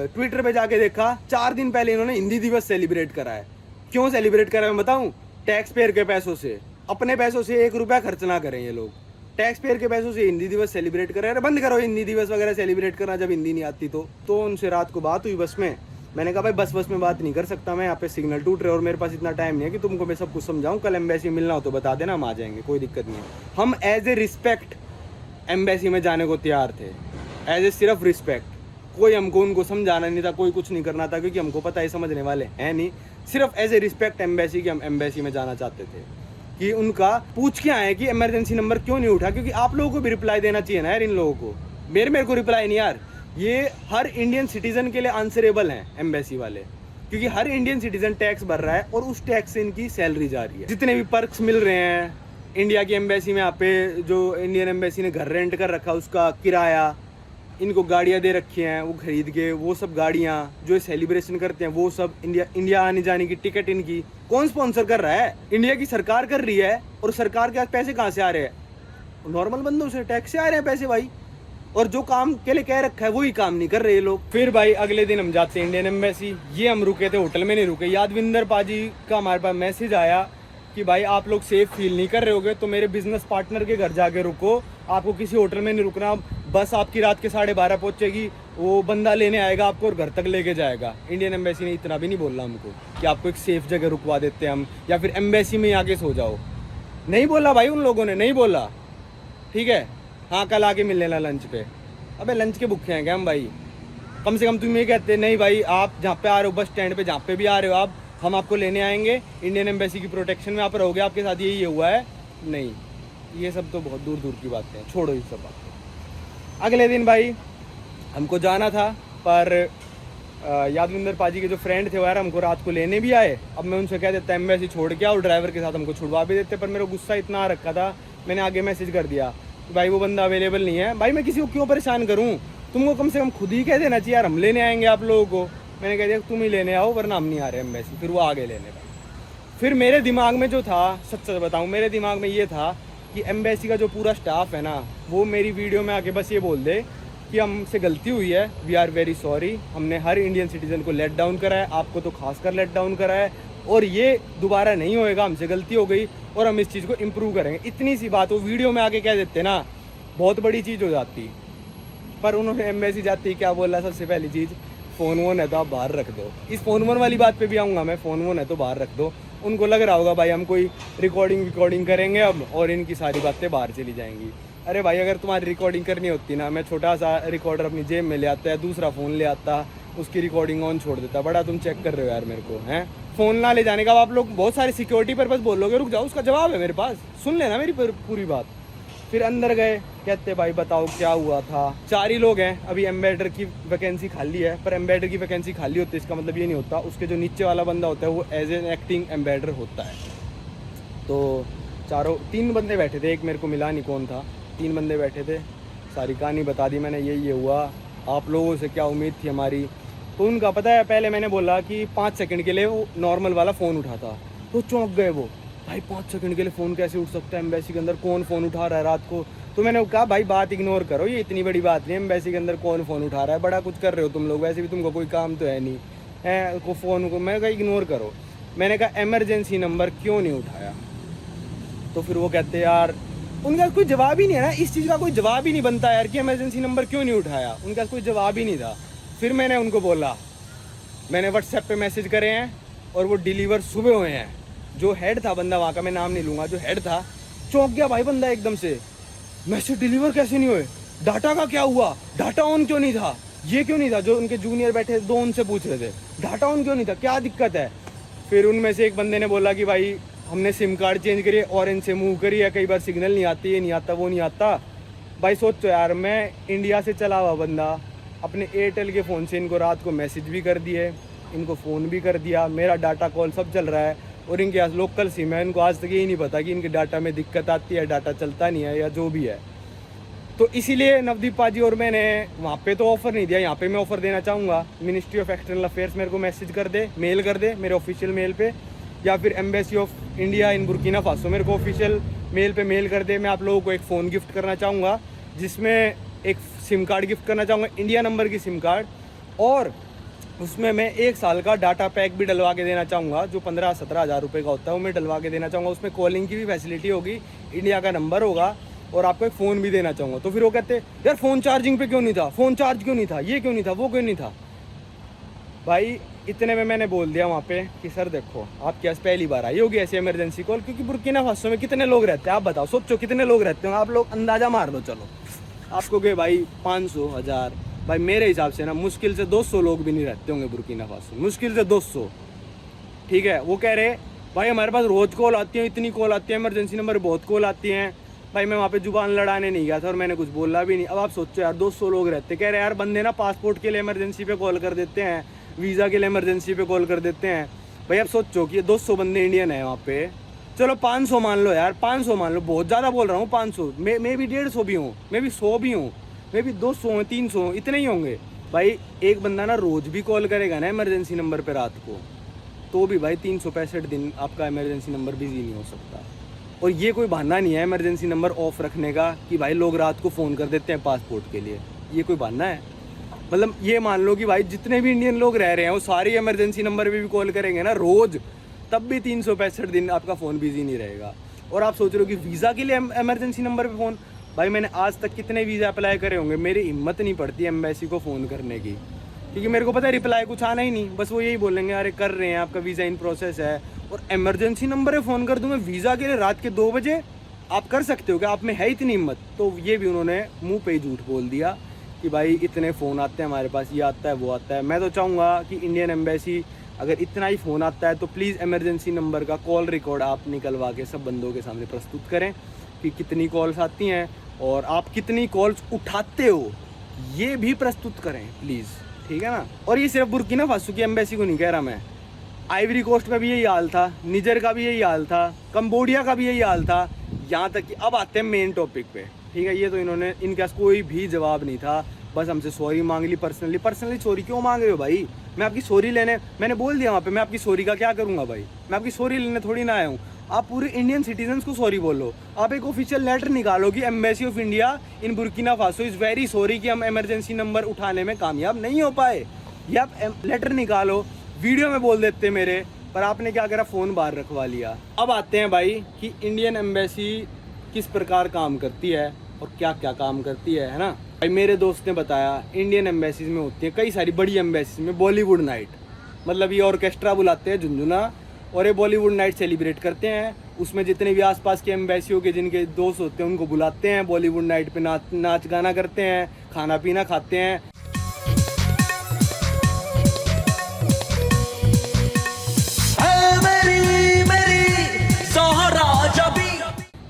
ट्विटर पे जाके देखा, 4 दिन पहले इन्होंने हिंदी दिवस सेलिब्रेट करा है। क्यों सेलिब्रेट करा है मैं बताऊं? टैक्स पेयर के पैसों से, अपने पैसों से 1 रुपया खर्च ना करें ये लोग, टैक्स पेयर के पैसों से हिंदी दिवस सेलिब्रेट कर रहे हैं। बंद करो हिंदी दिवस वगैरह सेलिब्रेट करना जब हिंदी नहीं आती तो उनसे रात को बात हुई बस में। मैंने कहा भाई बस में बात नहीं कर सकता मैं, यहाँ पे सिग्नल टूट रहे और मेरे पास इतना टाइम नहीं है कि तुमको मैं सब कुछ समझाऊं। कल एम्बेसी मिलना हो तो बता देना, हम आ जाएंगे, कोई दिक्कत नहीं है। हम एज ए रिस्पेक्ट एम्बेसी में जाने को तैयार थे, एज ए सिर्फ रिस्पेक्ट। कोई हमको उनको समझाना नहीं था, कोई कुछ नहीं करना था, क्योंकि हमको पता है समझने वाले हैं नहीं। सिर्फ एज ए रिस्पेक्ट एम्बेसी की हम एम्बेसी में जाना चाहते थे कि उनका पूछ के आए कि इमरजेंसी नंबर क्यों नहीं उठा, क्योंकि आप लोगों को भी रिप्लाई देना चाहिए ना यार इन लोगों को। मेरे को रिप्लाई नहीं यार, ये हर इंडियन सिटीजन के लिए आंसरेबल हैं एम्बेसी वाले, क्योंकि हर इंडियन सिटीजन टैक्स भर रहा है और उस टैक्स से इनकी सैलरी जा रही है। जितने भी पर्क्स मिल रहे हैं इंडिया की एम्बेसी में, यहाँ पे जो इंडियन एम्बेसी ने घर रेंट कर रखा उसका किराया, इनको गाड़ियाँ दे रखी हैं वो खरीद के, वो सब गाड़ियाँ जो सेलिब्रेशन करते हैं वो सब, इंडिया आने जाने की टिकट इनकी कौन स्पॉन्सर कर रहा है? इंडिया की सरकार कर रही है। और सरकार के पास पैसे कहाँ से आ रहे हैं? नॉर्मल बंदों से, टैक्स से आ रहे हैं पैसे भाई। और जो काम के लिए कह रखा है वही काम नहीं कर रहे ये लोग। फिर भाई अगले दिन हम जाते हैं इंडियन एम्बेसी। ये हम रुके थे होटल में, नहीं रुके, यादविंदर पाजी का हमारे पास मैसेज आया कि भाई आप लोग सेफ फील नहीं कर रहे होगे तो मेरे बिजनेस पार्टनर के घर जाके रुको, आपको किसी होटल में नहीं रुकना, बस आपकी रात के 12:30 पहुंचेगी, वो बंदा लेने आएगा आपको और घर तक लेके जाएगा। इंडियन एम्बेसी ने इतना भी नहीं बोला हमको कि आपको एक सेफ जगह रुकवा देते हैं हम, या फिर एम्बेसी में आके सो जाओ। नहीं बोला भाई उन लोगों ने, नहीं बोला। ठीक है, हाँ कल आके मिल लेना लंच पे। अबे लंच के भूखे हैं क्या हम भाई? कम से कम तुम ये कहते नहीं भाई आप जहाँ पे आ रहे हो, बस स्टैंड पे जहाँ पे भी आ रहे हो आप, हम आपको लेने आएंगे, इंडियन एम्बेसी की प्रोटेक्शन में आप रहोगे, आपके साथ यही हुआ है। नहीं, ये सब तो बहुत दूर दूर की बातें हैं, छोड़ो ये सब बातें। अगले दिन भाई हमको जाना था, पर यादविंदर पाजी के जो फ्रेंड थे वो यार हमको रात को लेने भी आए। अब मैं उनसे कह देता एम्बेसी छोड़ के और ड्राइवर के साथ हमको छुड़वा भी देते, पर मेरा गुस्सा इतना आ रखा था, मैंने आगे मैसेज कर दिया कि भाई वो बंदा अवेलेबल नहीं है। भाई मैं किसी को क्यों परेशान करूँ? तुमको कम से कम खुद ही कह देना चाहिए यार हम लेने आएंगे आप लोगों को। मैंने कह दिया तुम ही लेने आओ वरना हम नहीं आ रहे एम्बेसी। फिर वो आगे लेने का। फिर मेरे दिमाग में जो था, सच बताऊँ, मेरे दिमाग में ये था कि एम्बेसी का जो पूरा स्टाफ है ना, वो मेरी वीडियो में आके बस ये बोल दे कि हमसे गलती हुई है, वी आर वेरी सॉरी, हमने हर इंडियन सिटीजन को लेट डाउन करा है, आपको तो खासकर लेट डाउन करा है, और ये दोबारा नहीं होएगा, हमसे गलती हो गई और हम इस चीज़ को इम्प्रूव करेंगे। इतनी सी बात वो वीडियो में आके कह देते ना, बहुत बड़ी चीज़ हो जाती। पर उन्होंने एम्बेसी जाती क्या बोला, सबसे पहली चीज़ फ़ोन वोन है तो आप बाहर रख दो। इस फ़ोन वोन वाली बात पे भी आऊँगा मैं, फ़ोन वोन है तो बाहर रख दो। उनको लग रहा होगा भाई हम कोई रिकॉर्डिंग करेंगे अब और इनकी सारी बातें बाहर चली जाएंगी। अरे भाई अगर तुम्हारी रिकॉर्डिंग करनी होती ना, मैं छोटा सा रिकॉर्डर अपनी जेब में ले आता है, दूसरा फ़ोन ले आता, उसकी रिकॉर्डिंग ऑन छोड़ देता। बड़ा तुम चेक कर रहे हो यार मेरे को, हैं? फ़ोन ना ले जाने का आप लोग बहुत सारे सिक्योरिटी पर्पस बोलोगे, रुक जाओ उसका जवाब है मेरे पास, सुन लेना मेरी पूरी बात। फिर अंदर गए, कहते भाई बताओ क्या हुआ था। 4 ही लोग हैं, अभी एम्बेडर की वैकेंसी खाली है, पर एम्बेडर की वैकेंसी खाली होती है इसका मतलब ये नहीं होता उसके जो नीचे वाला बंदा होता है वो एज एन एक्टिंग एम्बेडर होता है। तो 3 बंदे बैठे थे, एक मेरे को मिला नहीं कौन था, 3 बंदे बैठे थे। सारी कहानी बता दी मैंने, ये हुआ, आप लोगों से क्या उम्मीद थी हमारी। तो उनका पता है, पहले मैंने बोला कि 5 सेकंड के लिए वो नॉर्मल वाला फ़ोन उठाता, तो चौंक गए वो, भाई 5 सेकंड के लिए फ़ोन कैसे उठ सकता है एम्बेसी के अंदर, कौन फ़ोन उठा रहा है रात को। तो मैंने कहा भाई बात इग्नोर करो, ये इतनी बड़ी बात नहीं है, एम्बेसी के अंदर कौन फ़ोन उठा रहा है, बड़ा कुछ कर रहे हो तुम लोग, वैसे भी तुमको कोई काम तो है नहीं है को फ़ोन को। मैंने कहा इग्नोर करो। मैंने कहा एमरजेंसी नंबर क्यों नहीं उठाया। तो फिर वो कहते यार, उनका कोई जवाब ही नहीं है ना, इस चीज़ का कोई जवाब ही नहीं बनता यार कि इमरजेंसी नंबर क्यों नहीं उठाया, उनका कोई जवाब ही नहीं था। फिर मैंने उनको बोला, मैंने व्हाट्सएप पे मैसेज करे हैं और वो डिलीवर सुबह हुए हैं। जो हेड था बंदा वहाँ का, मैं नाम नहीं लूँगा, जो हेड था, चौंक गया भाई बंदा एकदम से, मैसेज डिलीवर कैसे नहीं हुए, डाटा का क्या हुआ, डाटा ऑन क्यों नहीं था, ये क्यों नहीं था। जो उनके जूनियर बैठे दो उनसे पूछ रहे थे डाटा ऑन क्यों नहीं था, क्या दिक्कत है। फिर उनमें से एक बंदे ने बोला कि भाई हमने सिम कार्ड चेंज करी है, ऑरेंज से मूव करी है, कई बार सिग्नल नहीं आती, ये नहीं आता, वो नहीं आता। भाई सोचो यार, मैं इंडिया से चला हुआ बंदा, अपने एयरटेल के फ़ोन से इनको रात को मैसेज भी कर दिए, इनको फ़ोन भी कर दिया, मेरा डाटा कॉल सब चल रहा है, और इनके पास लोकल सिम है, इनको आज तक यही नहीं पता कि इनके डाटा में दिक्कत आती है, डाटा चलता नहीं है या जो भी है। तो इसीलिए नवदीप पाजी और मैंने वहाँ पे तो ऑफ़र नहीं दिया, यहाँ पे मैं ऑफ़र देना चाहूँगा। मिनिस्ट्री ऑफ एक्सटर्नल अफेयर्स मेरे को मैसेज कर दे, मेल कर दे मेरे ऑफिशियल मेल पे, या फिर embassy of India in Burkina Faso मेरे को ऑफिशियल मेल पे मेल कर दे। मैं आप लोगों को एक फ़ोन गिफ्ट करना चाहूँगा, जिसमें एक सिम कार्ड गिफ्ट करना चाहूँगा, इंडिया नंबर की सिम कार्ड, और उसमें मैं 1 साल का डाटा पैक भी डलवा के देना चाहूँगा, जो 15-17 हज़ार रुपये का होता है, वो मैं डलवा के देना चाहूँगा। उसमें कॉलिंग की भी फैसिलिटी होगी, इंडिया का नंबर होगा, और आपको एक फ़ोन भी देना चाहूँगा। तो फिर वो कहते यार फ़ोन चार्जिंग पे क्यों नहीं था, फ़ोन चार्ज क्यों नहीं था, ये क्यों नहीं था, वो क्यों नहीं था। भाई इतने में मैंने बोल दिया वहाँ पे कि सर देखो आप क्या पहली बार आई होगी ऐसी इमरजेंसी कॉल, क्योंकि बुर्किना फासो में कितने लोग रहते हैं आप बताओ, सोचो कितने लोग रहते हैं, आप लोग अंदाज़ा मार लो। चलो आपको गए भाई 500 1000, भाई मेरे हिसाब से ना मुश्किल से 200 लोग भी नहीं रहते होंगे बुर्किना फासो, मुश्किल से 200, ठीक है। वो कह रहे भाई हमारे पास रोज़ कॉल आती है, इतनी कॉल आती है, इमरजेंसी नंबर बहुत कॉल आती हैं। भाई मैं वहाँ पे जुबान लड़ाने नहीं गया था और मैंने कुछ बोला भी नहीं। अब आप सोचो यार 200 लोग रहते, कह रहे यार बंदे ना पासपोर्ट के लिए इमरजेंसी पे कॉल कर देते हैं, वीज़ा के लिए इमरजेंसी पे कॉल कर देते हैं। भाई अब सोचो कि ये 200 बंदे इंडियन है वहाँ पे, चलो 500 मान लो यार, 500 मान लो, बहुत ज़्यादा बोल रहा हूँ 500, मैं भी 150 भी हूँ, मैं भी 100 भी हूँ, मैं भी 200 हूँ, 300 इतने ही होंगे। भाई एक बंदा ना रोज़ भी कॉल करेगा ना इमरजेंसी नंबर पर रात को, तो भी भाई 365 दिन आपका इमरजेंसी नंबर बिजी नहीं हो सकता। और ये कोई बहाना नहीं है इमरजेंसी नंबर ऑफ रखने का कि भाई लोग रात को फ़ोन कर देते हैं पासपोर्ट के लिए, ये कोई बहाना है। मतलब ये मान लो कि भाई जितने भी इंडियन लोग रह रहे हैं वो सारे इमरजेंसी नंबर पे भी कॉल करेंगे ना रोज़, तब भी 365 दिन आपका फ़ोन बिजी नहीं रहेगा। और आप सोच रहे हो कि वीज़ा के लिए इमरजेंसी नंबर पे फ़ोन, भाई मैंने आज तक कितने वीज़ा अप्लाई करे होंगे, मेरी हिम्मत नहीं पड़ती एम्बेसी को फ़ोन करने की, क्योंकि मेरे को पता है रिप्लाई कुछ आना ही नहीं, बस वो यही बोलेंगे अरे कर रहे हैं आपका वीज़ा इन प्रोसेस है। और इमरजेंसी नंबर पे फ़ोन कर दूँ मैं वीज़ा के लिए रात के 2 बजे, आप कर सकते हो क्या, आप में है इतनी हिम्मत। तो ये भी उन्होंने मुंह पे ही झूठ बोल दिया कि भाई इतने फ़ोन आते हैं हमारे पास, ये आता है वो आता है। मैं तो चाहूँगा कि इंडियन एम्बेसी अगर इतना ही फ़ोन आता है तो प्लीज़ इमरजेंसी नंबर का कॉल रिकॉर्ड आप निकलवा के सब बंदों के सामने प्रस्तुत करें कि कितनी कॉल्स आती हैं और आप कितनी कॉल्स उठाते हो, ये भी प्रस्तुत करें प्लीज़, ठीक है ना। और ये सिर्फ बुर्किना फासो की एम्बेसी को नहीं कह रहा मैं, आइवरी कोस्ट का भी यही हाल था, निजर का भी यही हाल था, कंबोडिया का भी यही हाल था, यहाँ तक कि अब आते हैं मेन टॉपिक पे, ठीक है। ये तो इन्होंने, इनके पास कोई भी जवाब नहीं था, बस हमसे सॉरी मांग ली पर्सनली सॉरी क्यों मांग रहे हो भाई? मैं आपकी सॉरी लेने, मैंने बोल दिया वहाँ पे, मैं आपकी सॉरी का क्या करूँगा भाई? मैं आपकी सॉरी लेने थोड़ी ना आया हूँ। आप पूरे इंडियन सिटीजन्स को सॉरी बोलो। आप एक ऑफिशियल लेटर निकालो कि embassy of India in Burkina Faso is very sorry कि हम इमरजेंसी नंबर उठाने में कामयाब नहीं हो पाए। ये आप लेटर निकालो, वीडियो में बोल देते मेरे, पर आपने क्या करा, फ़ोन बाहर रखवा लिया। अब आते हैं भाई कि इंडियन एम्बेसी किस प्रकार काम करती है और क्या क्या काम करती है ना। भाई मेरे दोस्त ने बताया इंडियन एम्बेसीज में होती है कई सारी बड़ी एम्बेसीज में बॉलीवुड नाइट, मतलब ये ऑर्केस्ट्रा बुलाते हैं झुंझुना, और ये बॉलीवुड नाइट सेलिब्रेट करते हैं। उसमें जितने भी आसपास के एम्बेसियों के जिनके दोस्त होते हैं उनको बुलाते हैं, बॉलीवुड नाइट पे नाच गाना करते हैं, खाना पीना खाते हैं।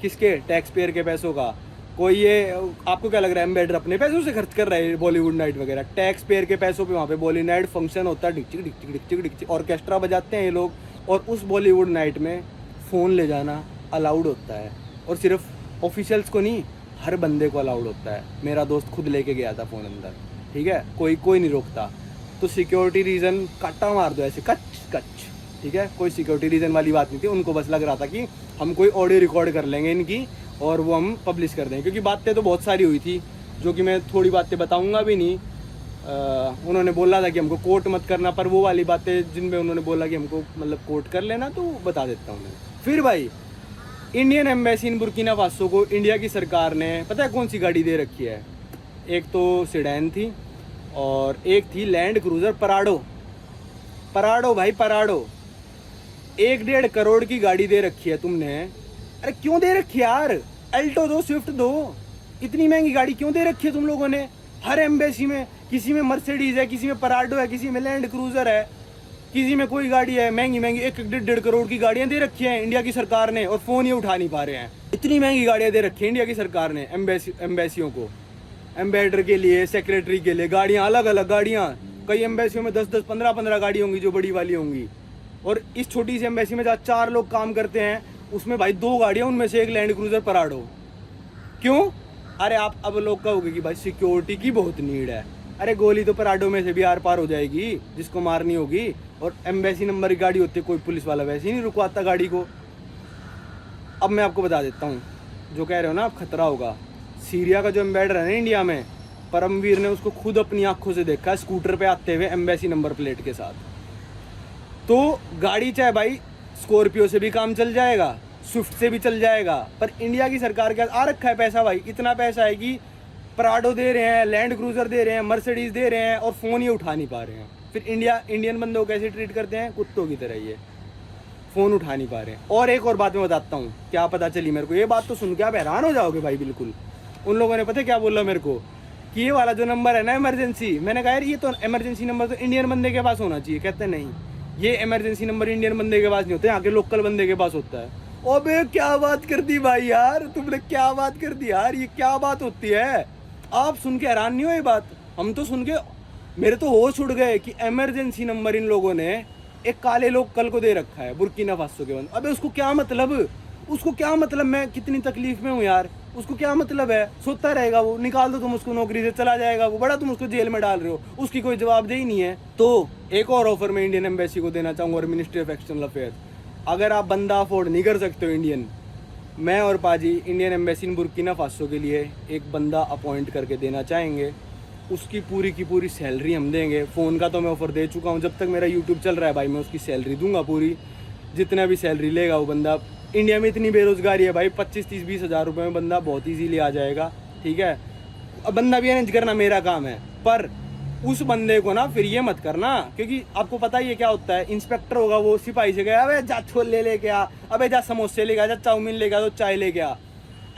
किसके? टैक्स पेयर के पैसों का। कोई ये आपको क्या लग रहा है एम्बेडर अपने पैसों से खर्च कर रहा है बॉलीवुड नाइट वगैरह? टैक्स पेयर के पैसों पे वहाँ पे बॉलीवुड नाइट फंक्शन होता है, डिक्चिक डिक्चिक डिक्चिक डिक्चिक ऑर्केस्ट्रा बजाते हैं ये लोग, और उस बॉलीवुड नाइट में फ़ोन ले जाना अलाउड होता है। और सिर्फ ऑफिशियल्स को नहीं, हर बंदे को अलाउड होता है। मेरा दोस्त खुद लेके गया था फ़ोन अंदर, ठीक है, कोई नहीं रोकता। तो सिक्योरिटी रीज़न काटा मार दो ऐसे कच कच, ठीक है, कोई सिक्योरिटी रीज़न वाली बात नहीं थी। उनको बस लग रहा था कि हम कोई ऑडियो रिकॉर्ड कर लेंगे इनकी और वो हम पब्लिश कर देंगे, क्योंकि बातें तो बहुत सारी हुई थी जो कि मैं थोड़ी बातें बताऊंगा भी नहीं। उन्होंने बोला था कि हमको कोर्ट मत करना, पर वो वाली बातें जिनमें उन्होंने बोला कि हमको मतलब कोर्ट कर लेना, तो बता देता हूँ मैं। फिर भाई Indian embassy in Burkina Faso को इंडिया की सरकार ने पता है कौन सी गाड़ी दे रखी है? एक तो सेडान थी और एक थी लैंड क्रूज़र पराडो भाई, पराडो। 1.5 करोड़ की गाड़ी दे रखी है तुमने। अरे क्यों दे रखी है यार? अल्टो दो, स्विफ्ट दो, इतनी महंगी गाड़ी क्यों दे रखी है तुम लोगों ने? हर एम्बेसी में किसी में मर्सिडीज है, किसी में पराडो है, किसी में लैंड क्रूजर है, किसी में कोई गाड़ी है महंगी महंगी। 1-1.5 करोड़ की गाड़ियां दे रखी हैं इंडिया की सरकार ने, और फ़ोन ही उठा नहीं पा रहे हैं। इतनी महंगी गाड़ियां दे रखी है इंडिया की सरकार ने एम्बेसियों को, एम्बेडर के लिए, सेक्रेटरी के लिए गाड़ियाँ, अलग अलग गाड़ियाँ। कई एम्बेसियों में 10-10, 15-15 गाड़ी होंगी जो बड़ी वाली होंगी। और इस छोटी सी एम्बेसी में जहाँ 4 लोग काम करते हैं उसमें भाई 2 गाड़ियाँ, उनमें से एक लैंड क्रूजर पराडो। क्यों? अरे आप अब लोग कहोगे कि भाई सिक्योरिटी की बहुत नीड है। अरे गोली तो पराडो में से भी आर पार हो जाएगी जिसको मारनी होगी, और एम्बेसी नंबर की गाड़ी होती है, कोई पुलिस वाला वैसे ही नहीं रुकवाता गाड़ी को। अब मैं आपको बता देता हूँ, जो कह रहे हो ना आप खतरा होगा, सीरिया का जो एम्बेडर है ना इंडिया में, परमवीर ने उसको खुद अपनी आंखों से देखा है स्कूटर पे आते हुए एम्बेसी नंबर प्लेट के साथ। तो गाड़ी चाहे भाई स्कॉर्पियो से भी काम चल जाएगा, स्विफ्ट से भी चल जाएगा, पर इंडिया की सरकार के आ रखा है पैसा भाई, इतना पैसा है कि पराडो दे रहे हैं, लैंड क्रूजर दे रहे हैं, मर्सिडीज दे रहे हैं, और फ़ोन ही उठा नहीं पा रहे हैं। फिर इंडियन बंदों को कैसे ट्रीट करते हैं? कुत्तों की तरह। ये फ़ोन उठा नहीं पा रहे हैं। और एक और बात मैं बताता हूँ, क्या पता चली मेरे को, ये बात तो सुन के आप हैरान हो जाओगे भाई बिल्कुल। उन लोगों ने पता क्या बोला मेरे को कि ये वाला जो नंबर है ना इमरजेंसी, मैंने कहा यार ये तो इमरजेंसी नंबर तो इंडियन बंदे के पास होना चाहिए। कहते नहीं, ये इमरजेंसी नंबर इंडियन बंदे के पास नहीं होते, यहाँ के लोकल बंदे के पास होता है। अबे क्या बात कर दी भाई यार, तुमने क्या बात कर दी यार, ये क्या बात होती है? आप सुन के हैरान नहीं हो ये बात? हम तो सुन के मेरे तो होश उड़ गए कि इमरजेंसी नंबर इन लोगों ने एक काले लोकल को दे रखा है बुर्किना फासो के बंद। अबे उसको क्या मतलब, उसको क्या मतलब? मैं कितनी तकलीफ में हूँ यार, उसको क्या मतलब है? सोता रहेगा वो, निकाल दो तुम उसको नौकरी से, चला जाएगा वो, बड़ा तुम उसको जेल में डाल रहे हो, उसकी कोई जवाबदेही नहीं है। तो एक और ऑफर मैं इंडियन एम्बेसी को देना चाहूँगा और मिनिस्ट्री ऑफ एक्सटर्नल अफेयर्स, अगर आप बंदा अफोर्ड नहीं कर सकते हो इंडियन, मैं और पाजी Indian embassy in Burkina Faso के लिए एक बंदा अपॉइंट करके देना चाहेंगे। उसकी पूरी की पूरी सैलरी हम देंगे। फ़ोन का तो मैं ऑफ़र दे चुका हूँ, जब तक मेरा यूट्यूब चल रहा है भाई मैं उसकी सैलरी दूंगा पूरी, जितना भी सैलरी लेगा वो बंदा। इंडिया में इतनी बेरोज़गारी है भाई, 25-30-20 हज़ार रुपये में बंदा बहुत ईजीली आ जाएगा, ठीक है। अब बंदा भी अरेंज करना मेरा काम है, पर उस बंदे को ना फिर ये मत करना, क्योंकि आपको पता ही है क्या होता है। इंस्पेक्टर होगा वो सिपाही से गया, अबे जा छोले लेके आ, अबे जा समोसे लेके आ, जा चाउमीन लेके आ, तो चाय लेके आ।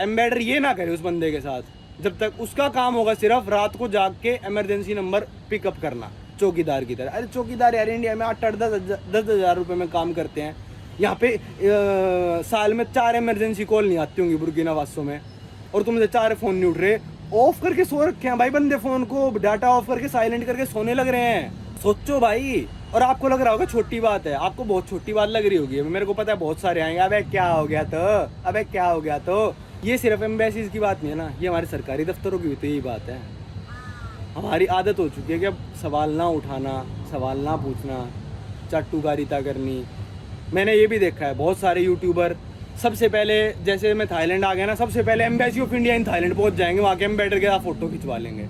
एम्बेडर ये ना करे उस बंदे के साथ, जब तक उसका काम होगा सिर्फ रात को जाग के इमरजेंसी नंबर पिकअप करना, चौकीदार की तरह। अरे चौकीदार यार इंडिया में 8-10 हज़ार रुपये में काम करते हैं, यहाँ पे साल में 4 इमरजेंसी कॉल नहीं आती होंगी बुर्किना फासो में, और तुमसे 4 फ़ोन नहीं उठ रहे। ऑफ करके सो रखे हैं भाई बंदे, फ़ोन को डाटा ऑफ करके साइलेंट करके सोने लग रहे हैं। सोचो भाई। और आपको लग रहा होगा छोटी बात है, आपको बहुत छोटी बात लग रही होगी, मेरे को पता है बहुत सारे आएंगे, अबे क्या हो गया तो, अबे क्या हो गया तो। ये सिर्फ एम्बेसीज की बात नहीं है ना, ये हमारे सरकारी दफ्तरों की भी तो यही बात है। हमारी आदत हो चुकी है कि अब सवाल ना उठाना, सवाल ना पूछना, चाटुकारिता करनी। मैंने ये भी देखा है बहुत सारे यूट्यूबर, सबसे पहले जैसे मैं थाईलैंड आ गया ना, सबसे पहले embassy of India in Thailand पहुंच जाएंगे, वहाँ के एम्बेडर के साथ फोटो खिंचवा लेंगे।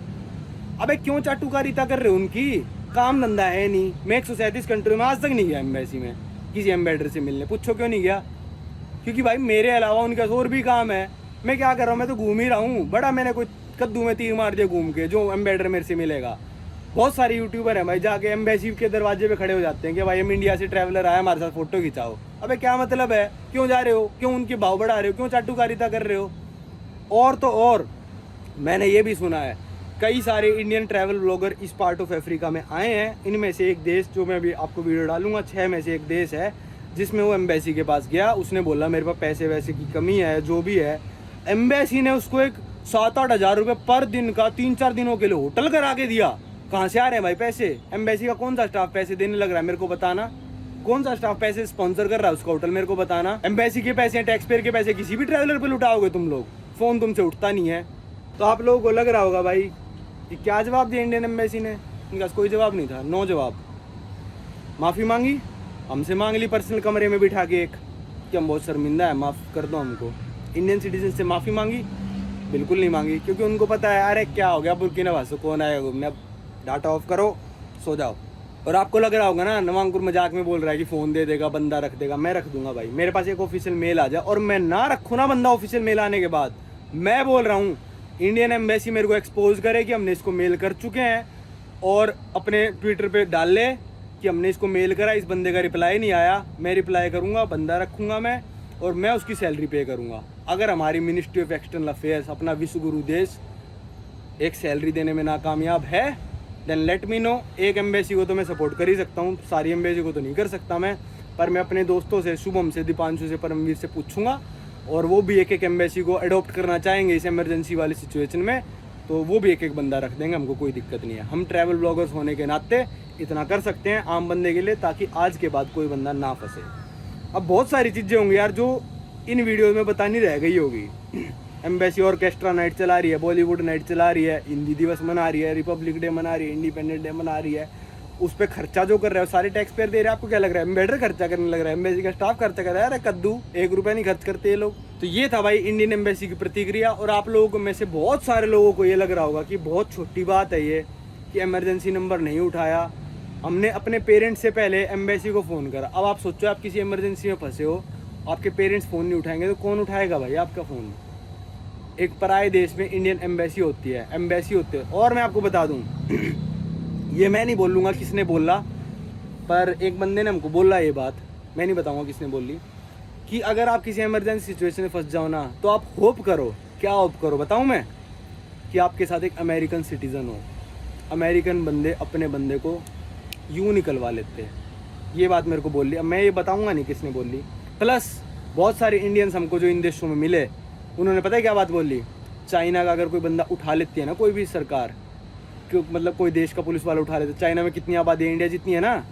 अबे क्यों चाटुकारिता कर रहे हो उनकी? काम धंधा है नहीं। मैं 137 कंट्री में आज तक नहीं गया एम्बेसी में किसी एम्बेडर से मिलने। पूछो क्यों नहीं गया? क्योंकि भाई मेरे अलावा उनके पास और भी काम है। मैं क्या कर रहा हूँ, मैं तो घूम ही रहा हूँ। बड़ा मैंने कोई कद्दू में तीर मार दिया घूम के, जो एम्बेडर मेरे से मिलेगा। बहुत सारे यूट्यूबर हैं भाई, जाके एम्बेसी के दरवाजे पे खड़े हो जाते हैं कि भाई हम इंडिया से ट्रैवलर आया, हमारे साथ फोटो खिंचाओ। अबे क्या मतलब है? क्यों जा रहे हो? क्यों उनके भाव बढ़ा रहे हो? क्यों चाटुकारिता कर रहे हो? और तो और मैंने ये भी सुना है कई सारे इंडियन ट्रैवल ब्लॉगर इस पार्ट ऑफ अफ्रीका में आए हैं। इनमें से एक देश, जो मैं अभी आपको वीडियो डालूंगा, 6 में से एक देश है जिसमें वो एम्बेसी के पास गया। उसने बोला मेरे पास पैसे वैसे की कमी है, जो भी है। एम्बेसी ने उसको एक 7-8 हज़ार रुपये पर दिन का 3-4 दिनों के लिए होटल करा के दिया। कहाँ से आ रहे हैं भाई पैसे? एम्बेसी का कौन सा स्टाफ पैसे देने लग रहा है, मेरे को बताना। कौन सा स्टाफ पैसे स्पॉन्सर कर रहा है उसका होटल, मेरे को बताना। एम्बेसी के पैसे, टैक्स पेयर के पैसे किसी भी ट्रैवलर पे लुटाओगे तुम लोग? फोन तुमसे उठता नहीं है। तो आप लोगों को लग रहा होगा भाई कि क्या जवाब दिया इंडियन एम्बेसी ने? इनका कोई जवाब नहीं था, नो जवाब। माफ़ी मांगी, हमसे मांग ली पर्सनल कमरे में बिठा के एक, कि हम बहुत शर्मिंदा है, माफ़ कर दो हमको। इंडियन सिटीजन से माफ़ी मांगी? बिल्कुल नहीं मांगी, क्योंकि उनको पता है अरे क्या हो गया, बुर्किना फासो कौन आएगा घूमने, अब डाटा ऑफ करो, सो जाओ। और आपको लग रहा होगा ना नवांकुर मजाक में बोल रहा है कि फ़ोन दे देगा, बंदा रख देगा। मैं रख दूंगा भाई। मेरे पास एक ऑफिशियल मेल आ जाए और मैं ना रखूँ ना बंदा ऑफिशियल मेल आने के बाद, मैं बोल रहा हूँ इंडियन एम्बेसी मेरे को एक्सपोज करे कि हमने इसको मेल कर चुके हैं, और अपने ट्विटर पे डाल ले कि हमने इसको मेल करा, इस बंदे का रिप्लाई नहीं आया। मैं रिप्लाई करूँगा, बंदा रखूँगा मैं, और मैं उसकी सैलरी पे करूँगा। अगर हमारी मिनिस्ट्री ऑफ एक्सटर्नल अफेयर्स, अपना विश्व गुरु देश, एक सैलरी देने में नाकामयाब है, देन लेट मी नो। एक एम्बेसी को तो मैं सपोर्ट कर ही सकता हूँ, सारी एम्बेसी को तो नहीं कर सकता मैं, पर मैं अपने दोस्तों से, शुभम से, दीपांशु से, परमवीर से पूछूंगा, और वो भी एक एम्बेसी को अडॉप्ट करना चाहेंगे इस इमरजेंसी वाली सिचुएशन में, तो वो भी एक बंदा रख देंगे, हमको कोई दिक्कत नहीं है। हम ट्रैवल ब्लॉगर्स होने के नाते इतना कर सकते हैं आम बंदे के लिए, ताकि आज के बाद कोई बंदा ना फंसे। अब बहुत सारी चीज़ें होंगी यार जो इन वीडियो में बतानी रह गई होगी। एम्बेसी ऑर्केस्ट्रा नाइट चला रही है, बॉलीवुड नाइट चला रही है, हिंदी दिवस मना रही है, रिपब्लिक डे मना रही है, इंडिपेंडेंस डे मना रही है। उस पर खर्चा जो कर रहे हो सारे टैक्स पेयर दे रहे हैं। आपको क्या लग रहा है एम्बेडर खर्चा करने लग रहा है? एम्बेसी का स्टाफ खर्चा कर रहा है? अरे कद्दू, 1 रुपया नहीं खर्च करते ये लोग। तो ये था भाई इंडियन एम्बेसी की प्रतिक्रिया। और आप लोगों में से बहुत सारे लोगों को ये लग रहा होगा कि बहुत छोटी बात है ये, कि इमरजेंसी नंबर नहीं उठाया, हमने अपने पेरेंट्स से पहले एम्बेसी को फ़ोन करा। अब आप सोचो, आप किसी इमरजेंसी में फंसे हो, आपके पेरेंट्स फ़ोन नहीं उठाएंगे तो कौन उठाएगा भाई आपका फ़ोन? एक पराए देश में इंडियन एम्बेसी होती है, एम्बेसी होते हैं। और मैं आपको बता दूं, ये मैं नहीं बोलूँगा किसने बोला, पर एक बंदे ने हमको बोला ये बात, मैं नहीं बताऊँगा किसने बोली, कि अगर आप किसी इमरजेंसी सिचुएशन में फंस जाओ ना, तो आप होप करो। क्या होप करो बताऊँ मैं? कि आपके साथ एक अमेरिकन सिटीज़न हो। अमेरिकन बंदे अपने बंदे को यूँ निकलवा लेते हैं। ये बात मेरे को बोल ली, अब मैं ये बताऊँगा नहीं किसने बोल ली। प्लस बहुत सारे इंडियंस हमको जो इन देशों में मिले, उन्होंने पता है क्या बात बोली? चाइना का अगर कोई बंदा उठा लेती है ना, कोई भी सरकार, क्यों मतलब कोई देश का पुलिस वाला उठा लेता है, चाइना में कितनी आबादी है इंडिया जितनी है ना,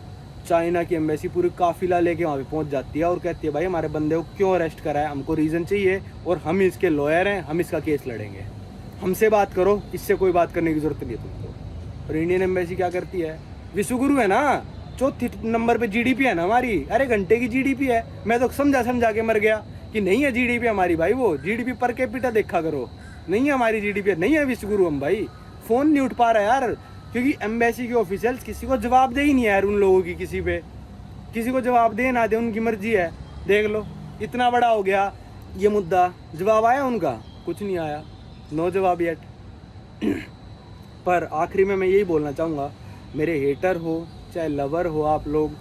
चाइना की एम्बेसी पूरी काफिला लेके वहाँ पे पहुँच जाती है और कहती है भाई हमारे बंदे को क्यों अरेस्ट करा है, हमको रीज़न चाहिए, और हम इसके लॉयर हैं, हम इसका केस लड़ेंगे, हमसे बात करो, इससे कोई बात करने की ज़रूरत नहीं है तुमको। और इंडियन एम्बेसी क्या करती है? विश्वगुरु है ना, चौथे नंबर पे जीडीपी है ना हमारी, अरे घंटे की जीडीपी है। मैं तो समझा के मर गया कि नहीं है जीडीपी हमारी भाई, वो जीडीपी पर कैपिटा देखा करो, नहीं है हमारी जीडीपी, नहीं है विश्वगुरु हम भाई। फ़ोन नहीं उठ पा रहा यार, क्योंकि एम्बेसी के ऑफिशियल्स किसी को जवाब दे ही नहीं है यार उन लोगों की, किसी को जवाब दे ना दे उनकी मर्जी है। देख लो इतना बड़ा हो गया ये मुद्दा, जवाब आया उनका? कुछ नहीं आया, नो जवाब येट। पर आखिरी में मैं यही बोलना चाहूँगा, मेरे हेटर हो चाहे लवर हो, आप लोग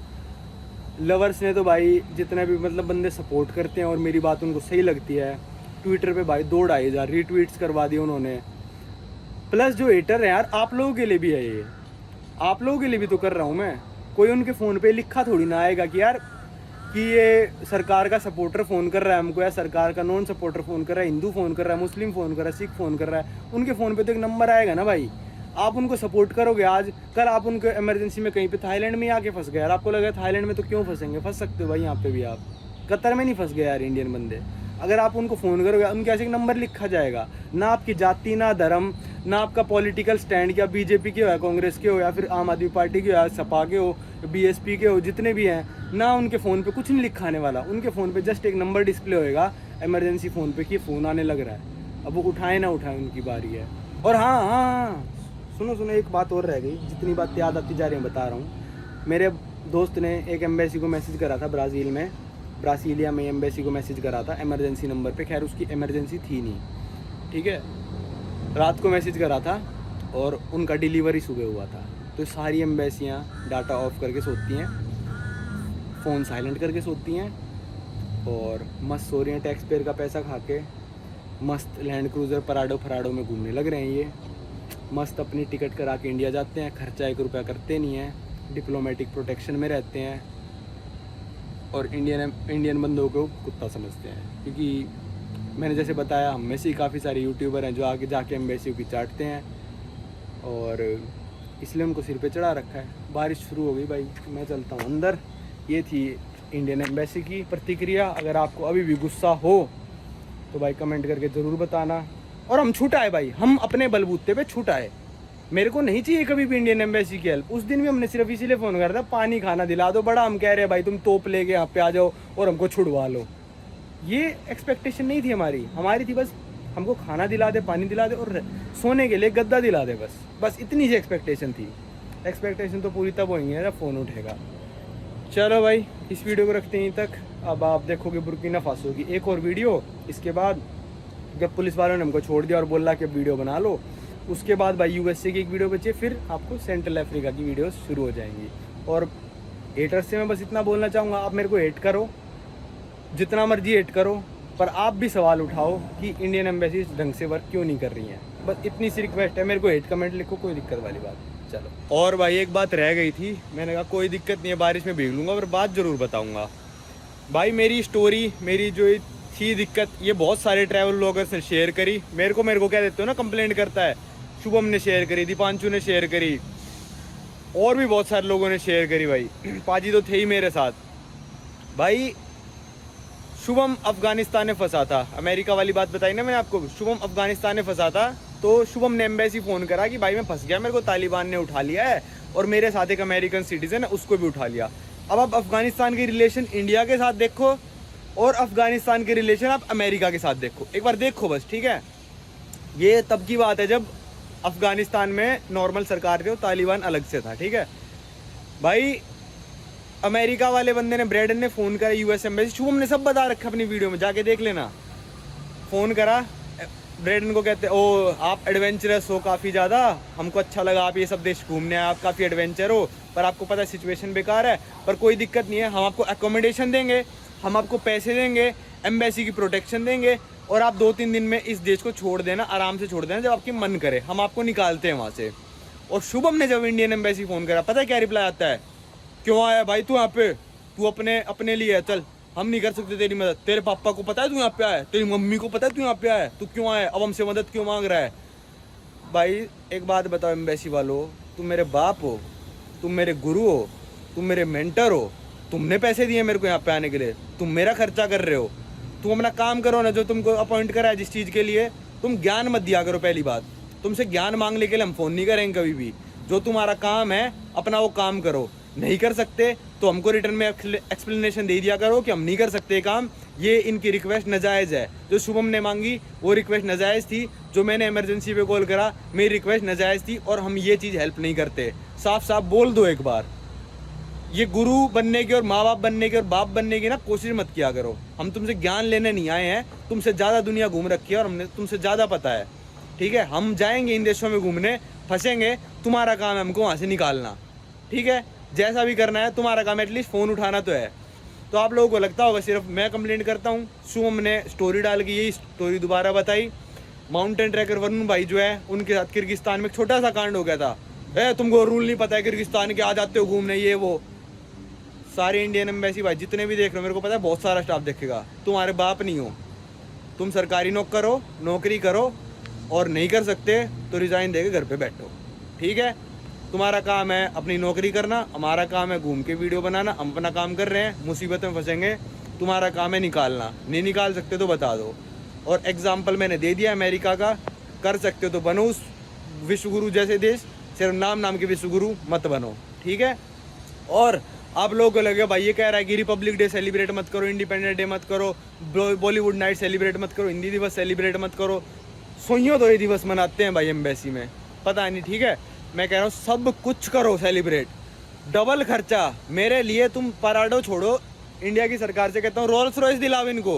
लवर्स ने तो भाई जितने भी मतलब बंदे सपोर्ट करते हैं और मेरी बात उनको सही लगती है, ट्विटर पे भाई 2-2.5 रीट्वीट्स करवा दिए उन्होंने। प्लस जो हेटर है यार, आप लोगों के लिए भी है ये, आप लोगों के लिए भी तो कर रहा हूँ मैं। कोई उनके फ़ोन पे लिखा थोड़ी ना आएगा कि यार कि ये सरकार का सपोर्टर फ़ोन कर रहा है हमको, या सरकार का नॉन सपोर्टर फ़ोन कर रहा है, हिंदू फ़ोन कर रहा है, मुस्लिम फ़ोन कर रहा है, सिख फ़ोन कर रहा है। उनके फ़ोन पे तो एक नंबर आएगा ना भाई। आप उनको सपोर्ट करोगे, आज कल आप उनको इमरजेंसी में कहीं पे थाईलैंड में आके फंस गए यार, आपको लगा थाईलैंड में तो क्यों फंसेंगे? फंस सकते हो भाई यहाँ पे भी आप, कतर में नहीं फंस गए यार इंडियन बंदे। अगर आप उनको फ़ोन करोगे, उनके ऐसे एक नंबर लिखा जाएगा, ना आपकी जाति, ना धर्म, ना आपका पॉलिटिकल स्टैंड क्या बीजेपी के हो या कांग्रेस के हो या फिर आम आदमी पार्टी के हो या सपा के हो, बीएसपी के हो, जितने भी हैं ना, उनके फ़ोन पे कुछ नहीं लिखा आने वाला। उनके फ़ोन पे जस्ट एक नंबर डिस्प्ले होएगा इमरजेंसी फ़ोन पे कि फ़ोन आने लग रहा है। अब वो उठाए ना उठाए उनकी बारी है। और हाँ हाँ हाँ, सुनो सुनो, एक बात और रह गई, जितनी बात याद आती जा रही है बता रहा हूँ। मेरे दोस्त ने एक एम्बेसी को मैसेज करा था ब्राज़ीलिया में एम्बेसी को मैसेज करा था इमरजेंसी नंबर पे। खैर उसकी इमरजेंसी थी नहीं, ठीक है, रात को मैसेज करा था और उनका डिलीवरी सुबह हुआ था। तो सारी एम्बेसियाँ डाटा ऑफ करके सोती हैं, फ़ोन साइलेंट करके सोती हैं और मस्त सो रही हैं, टैक्स पेयर का पैसा खा के। मस्त लैंड क्रूज़र पराडो में घूमने लग रहे हैं ये, मस्त अपनी टिकट करा के इंडिया जाते हैं, खर्चा 1 रुपया करते नहीं हैं, डिप्लोमेटिक प्रोटेक्शन में रहते हैं और इंडियन बंदों को कुत्ता समझते हैं। क्योंकि मैंने जैसे बताया, हम में से काफ़ी सारे यूट्यूबर हैं जो आगे जाके एम्बेसियों की चाटते हैं और इसलिए उनको सिर पे चढ़ा रखा है। बारिश शुरू हो गई भाई, मैं चलता हूँ अंदर। ये थी इंडियन एम्बेसी की प्रतिक्रिया। अगर आपको अभी भी गुस्सा हो तो भाई कमेंट करके ज़रूर बताना। और हम छूटाए भाई, हम अपने बलबूते पे छूटाए। मेरे को नहीं चाहिए कभी भी इंडियन एम्बेसी की हेल्प। उस दिन भी हमने सिर्फ इसीलिए फ़ोन करा था, पानी खाना दिला दो। बड़ा हम कह रहे हैं भाई तुम तोप लेके यहाँ पे आ जाओ और हमको छुड़वा लो। ये एक्सपेक्टेशन नहीं थी हमारी थी बस हमको खाना दिला दे, पानी दिला दे और सोने के लिए गद्दा दिला दे, बस इतनी सी एक्सपेक्टेशन थी। एक्सपेक्टेशन तो पूरी तब होगी जब फ़ोन उठेगा। चलो भाई, इस वीडियो को रखते हैं यहीं तक। अब आप देखोगे बुर्किना फासो की एक और वीडियो। इसके बाद जब पुलिस वालों ने हमको छोड़ दिया और बोला कि वीडियो बना लो, उसके बाद भाई यूएसए की एक वीडियो बची, फिर आपको सेंट्रल अफ्रीका की वीडियो शुरू हो जाएंगी। और हेटर्स से मैं बस इतना बोलना चाहूँगा, आप मेरे को हेट करो, जितना मर्जी हेट करो, पर आप भी सवाल उठाओ कि इंडियन एम्बेसी ढंग से वर्क क्यों नहीं कर रही है। बस इतनी सी रिक्वेस्ट है। मेरे को हेट कमेंट लिखो, कोई दिक्कत वाली बात। चलो, और भाई एक बात रह गई थी, मैंने कहा कोई दिक्कत नहीं है, बारिश में भीग लूँगा, पर बात ज़रूर बताऊँगा। भाई मेरी स्टोरी, मेरी जो थी दिक्कत, ये बहुत सारे ट्रैवल ब्लॉगर्स ने शेयर करी। मेरे को क्या देते हो ना, कंप्लेंट करता है। शुभम ने शेयर करी, दीपांशु ने शेयर करी और भी बहुत सारे लोगों ने शेयर करी। भाई पाजी तो थे ही मेरे साथ। भाई शुभम अफगानिस्तान में फंसा था, अमेरिका वाली बात बताई ना मैंने आपको। शुभम अफगानिस्तान में फंसा था, तो शुभम ने एम्बेसी फ़ोन करा कि भाई मैं फंस गया, मेरे को तालिबान ने उठा लिया है और मेरे साथ एक अमेरिकन सिटीजन है, उसको भी उठा लिया। अब आप अफगानिस्तान के रिलेशन इंडिया के साथ देखो और अफगानिस्तान के रिलेशन आप अमेरिका के साथ देखो, एक बार देखो बस, ठीक है। ये तब की बात है जब अफगानिस्तान में नॉर्मल सरकार थी और तालिबान अलग से था, ठीक है। भाई अमेरिका वाले बंदे ने, ब्रेडन ने फ़ोन करा यूएस एम्बेसी, शुभम ने सब बता रखा अपनी वीडियो में, जाके देख लेना। फ़ोन करा ब्रेडन को, कहते ओ आप एडवेंचरस हो काफ़ी ज़्यादा, हमको अच्छा लगा आप ये सब देश घूमने आए, आप काफ़ी एडवेंचर हो, पर आपको पता है सिचुएशन बेकार है, पर कोई दिक्कत नहीं है, हम आपको एकोमोडेशन देंगे, हम आपको पैसे देंगे, एम्बेसी की प्रोटेक्शन देंगे और आप 2-3 दिन में इस देश को छोड़ देना, आराम से छोड़ देना, जब आपकी मन करे, हम आपको निकालते हैं वहाँ से। और शुभम ने जब इंडियन एम्बेसी फ़ोन करा, पता है क्या रिप्लाई आता है? क्यों आया भाई तू यहाँ पे, तू अपने लिए है, चल हम नहीं कर सकते तेरी मदद, तेरे पापा को पता है तू यहाँ पे आया, तेरी मम्मी को पता है तू यहाँ पे आया, तू क्यों आया, अब हमसे मदद क्यों मांग रहा है? भाई एक बात बताओ एम्बेसी वालों, तुम मेरे बाप हो, तुम मेरे गुरु हो, तुम मेरे मेंटर हो, तुमने पैसे दिए मेरे को यहाँ पे आने के लिए, तुम मेरा खर्चा कर रहे हो, तुम अपना काम करो ना, जो तुमको अपॉइंट करा है जिस चीज़ के लिए, तुम ज्ञान मत दिया करो। पहली बात, तुमसे ज्ञान मांगने के लिए हम फ़ोन नहीं करेंगे कभी भी। जो तुम्हारा काम है अपना वो काम करो, नहीं कर सकते तो हमको रिटर्न में एक्सप्लेनेशन दे दिया करो कि हम नहीं कर सकते काम, ये इनकी रिक्वेस्ट नाजायज़ है। जो शुभम ने मांगी वो रिक्वेस्ट नाजायज़ थी, जो मैंने इमरजेंसी पे कॉल करा मेरी रिक्वेस्ट नाजायज़ थी और हम ये चीज़ हेल्प नहीं करते। साफ साफ बोल दो एक बार। ये गुरु बनने की और माँ बाप बनने की और बाप बनने की ना कोशिश मत किया करो। हम तुमसे ज्ञान लेने नहीं आए हैं, तुमसे ज़्यादा दुनिया घूम रखी है और हमने तुमसे ज़्यादा पता है, ठीक है। हम जाएंगे इन देशों में घूमने, फंसेंगे, तुम्हारा काम है हमको वहाँ से निकालना, ठीक है। जैसा भी करना है तुम्हारा काम, एटलीस्ट फ़ोन उठाना तो है। तो आप लोगों को लगता होगा सिर्फ मैं कंप्लेंट करता हूँ। शुभम ने स्टोरी डाल के यही स्टोरी दोबारा बताई। माउंटेन ट्रैकर वरुण भाई जो है, उनके साथ किर्गिस्तान में एक छोटा सा कांड हो गया था। तुमको रूल नहीं पता है किर्गिस्तान के, आ जाते हो घूमने, ये वो। सारे इंडियन एम्बेसी भाई जितने भी देख रहे हो, मेरे को पता है बहुत सारा स्टाफ देखेगा, तुम्हारे बाप नहीं हो। तुम सरकारी नौकरी करो और नहीं कर सकते तो रिज़ाइन देके घर पे बैठो, ठीक है। तुम्हारा काम है अपनी नौकरी करना, हमारा काम है घूम के वीडियो बनाना। हम अपना काम कर रहे हैं, मुसीबत में फंसेंगे, तुम्हारा काम है निकालना। नहीं निकाल सकते तो बता दो। और एग्जाम्पल मैंने दे दिया अमेरिका का, कर सकते हो तो बनो उस विश्वगुरु जैसे देश सिर्फ नाम नाम के विश्वगुरु मत बनो, ठीक है। और आप लोगों को लगे भाई ये कह रहा है कि रिपब्लिक डे सेलिब्रेट मत करो, इंडिपेंडेंस डे मत करो, बॉलीवुड नाइट सेलिब्रेट मत करो, हिंदी दिवस सेलिब्रेट मत करो। सोइयों तो ये दिवस मनाते हैं भाई एम्बेसी में, पता नहीं, ठीक है। मैं कह रहा हूँ सब कुछ करो सेलिब्रेट, डबल खर्चा। मेरे लिए तुम पराडो छोड़ो, इंडिया की सरकार से कहता हूँ रोल्स रॉयस दिलाओ इनको,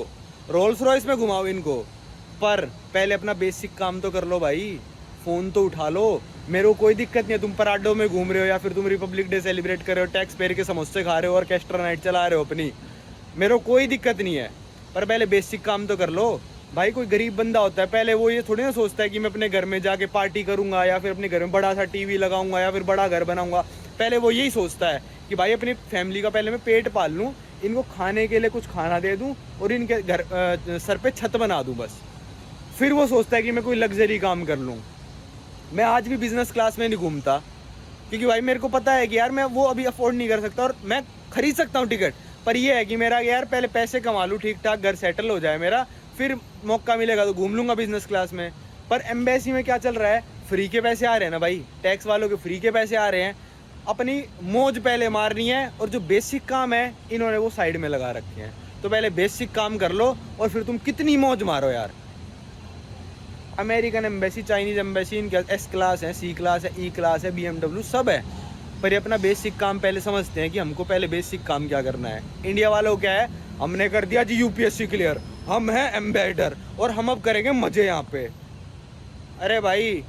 रोल्स रॉयस में घुमाओ इनको, पर पहले अपना बेसिक काम तो कर लो भाई, फ़ोन तो उठा लो। मेरे को कोई दिक्कत नहीं है तुम पराडो में घूम रहे हो या फिर तुम रिपब्लिक डे सेलिब्रेट कर रहे हो, टैक्स पेयर के समोसे खा रहे हो, ऑर्केस्ट्रा नाइट चला रहे हो अपनी, मेरे को कोई दिक्कत नहीं है, पर पहले बेसिक काम तो कर लो भाई। कोई गरीब बंदा होता है पहले वो ये थोड़ी ना सोचता है कि मैं अपने घर में जाके पार्टी करूंगा या फिर अपने घर में बड़ा सा टीवी लगाऊंगा या फिर बड़ा घर बनाऊंगा। पहले वो यही सोचता है कि भाई अपनी फैमिली का पहले मैं पेट पाल लूँ, इनको खाने के लिए कुछ खाना दे दूँ और इनके घर सर पे छत बना दूँ बस। फिर वो सोचता है कि मैं कोई लग्जरी काम कर लूँ। मैं आज भी बिजनेस क्लास में नहीं घूमता क्योंकि भाई मेरे को पता है कि यार मैं वो अभी अफोर्ड नहीं कर सकता, और मैं खरीद सकता हूँ टिकट, पर ये है कि मेरा यार पहले पैसे कमा लूँ, ठीक ठाक घर सेटल हो जाए मेरा, फिर मौका मिलेगा तो घूम लूँगा बिजनेस क्लास में। पर एम्बेसी में क्या चल रहा है, फ्री के पैसे आ रहे हैं ना भाई, टैक्स वालों के फ्री के पैसे आ रहे हैं, अपनी मौज पहले मारनी है, और जो बेसिक काम है इन्होंने वो साइड में लगा रखे हैं। तो पहले बेसिक काम कर लो और फिर तुम कितनी मौज मारो यार। अमेरिकन एम्बेसी, चाइनीज़ एम्बेसी, इनके एस क्लास है, सी क्लास है, ई क्लास है, BMW सब है, पर ये अपना बेसिक काम पहले समझते हैं कि हमको पहले बेसिक काम क्या करना है। इंडिया वालों क्या है, हमने कर दिया जी UPSC क्लियर, हम हैं एम्बेडर और हम अब करेंगे मजे यहाँ पे। अरे भाई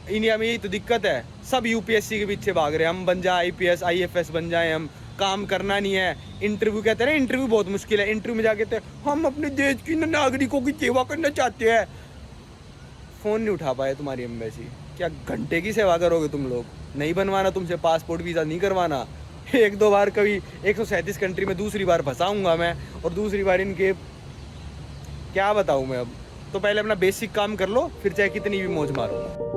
इंडिया में यही तो दिक्कत है, सब UPSC के पीछे भाग रहे हैं, हम बन जाए IPS IFS बन जाए, हम काम करना नहीं है। इंटरव्यू कहते हैं ना, इंटरव्यू बहुत मुश्किल है, इंटरव्यू में जाके हम अपने देश की नागरिकों की सेवा करना चाहते हैं, फ़ोन नहीं उठा पाए तुम्हारी एम्बेसी, क्या घंटे की सेवा करोगे तुम लोग। नहीं बनवाना तुमसे पासपोर्ट वीज़ा, नहीं करवाना। एक दो बार कभी 137 कंट्री में दूसरी बार फंसाऊंगा मैं, और दूसरी बार इनके क्या बताऊँ मैं अब। तो पहले अपना बेसिक काम कर लो, फिर चाहे कितनी भी मौज मारो।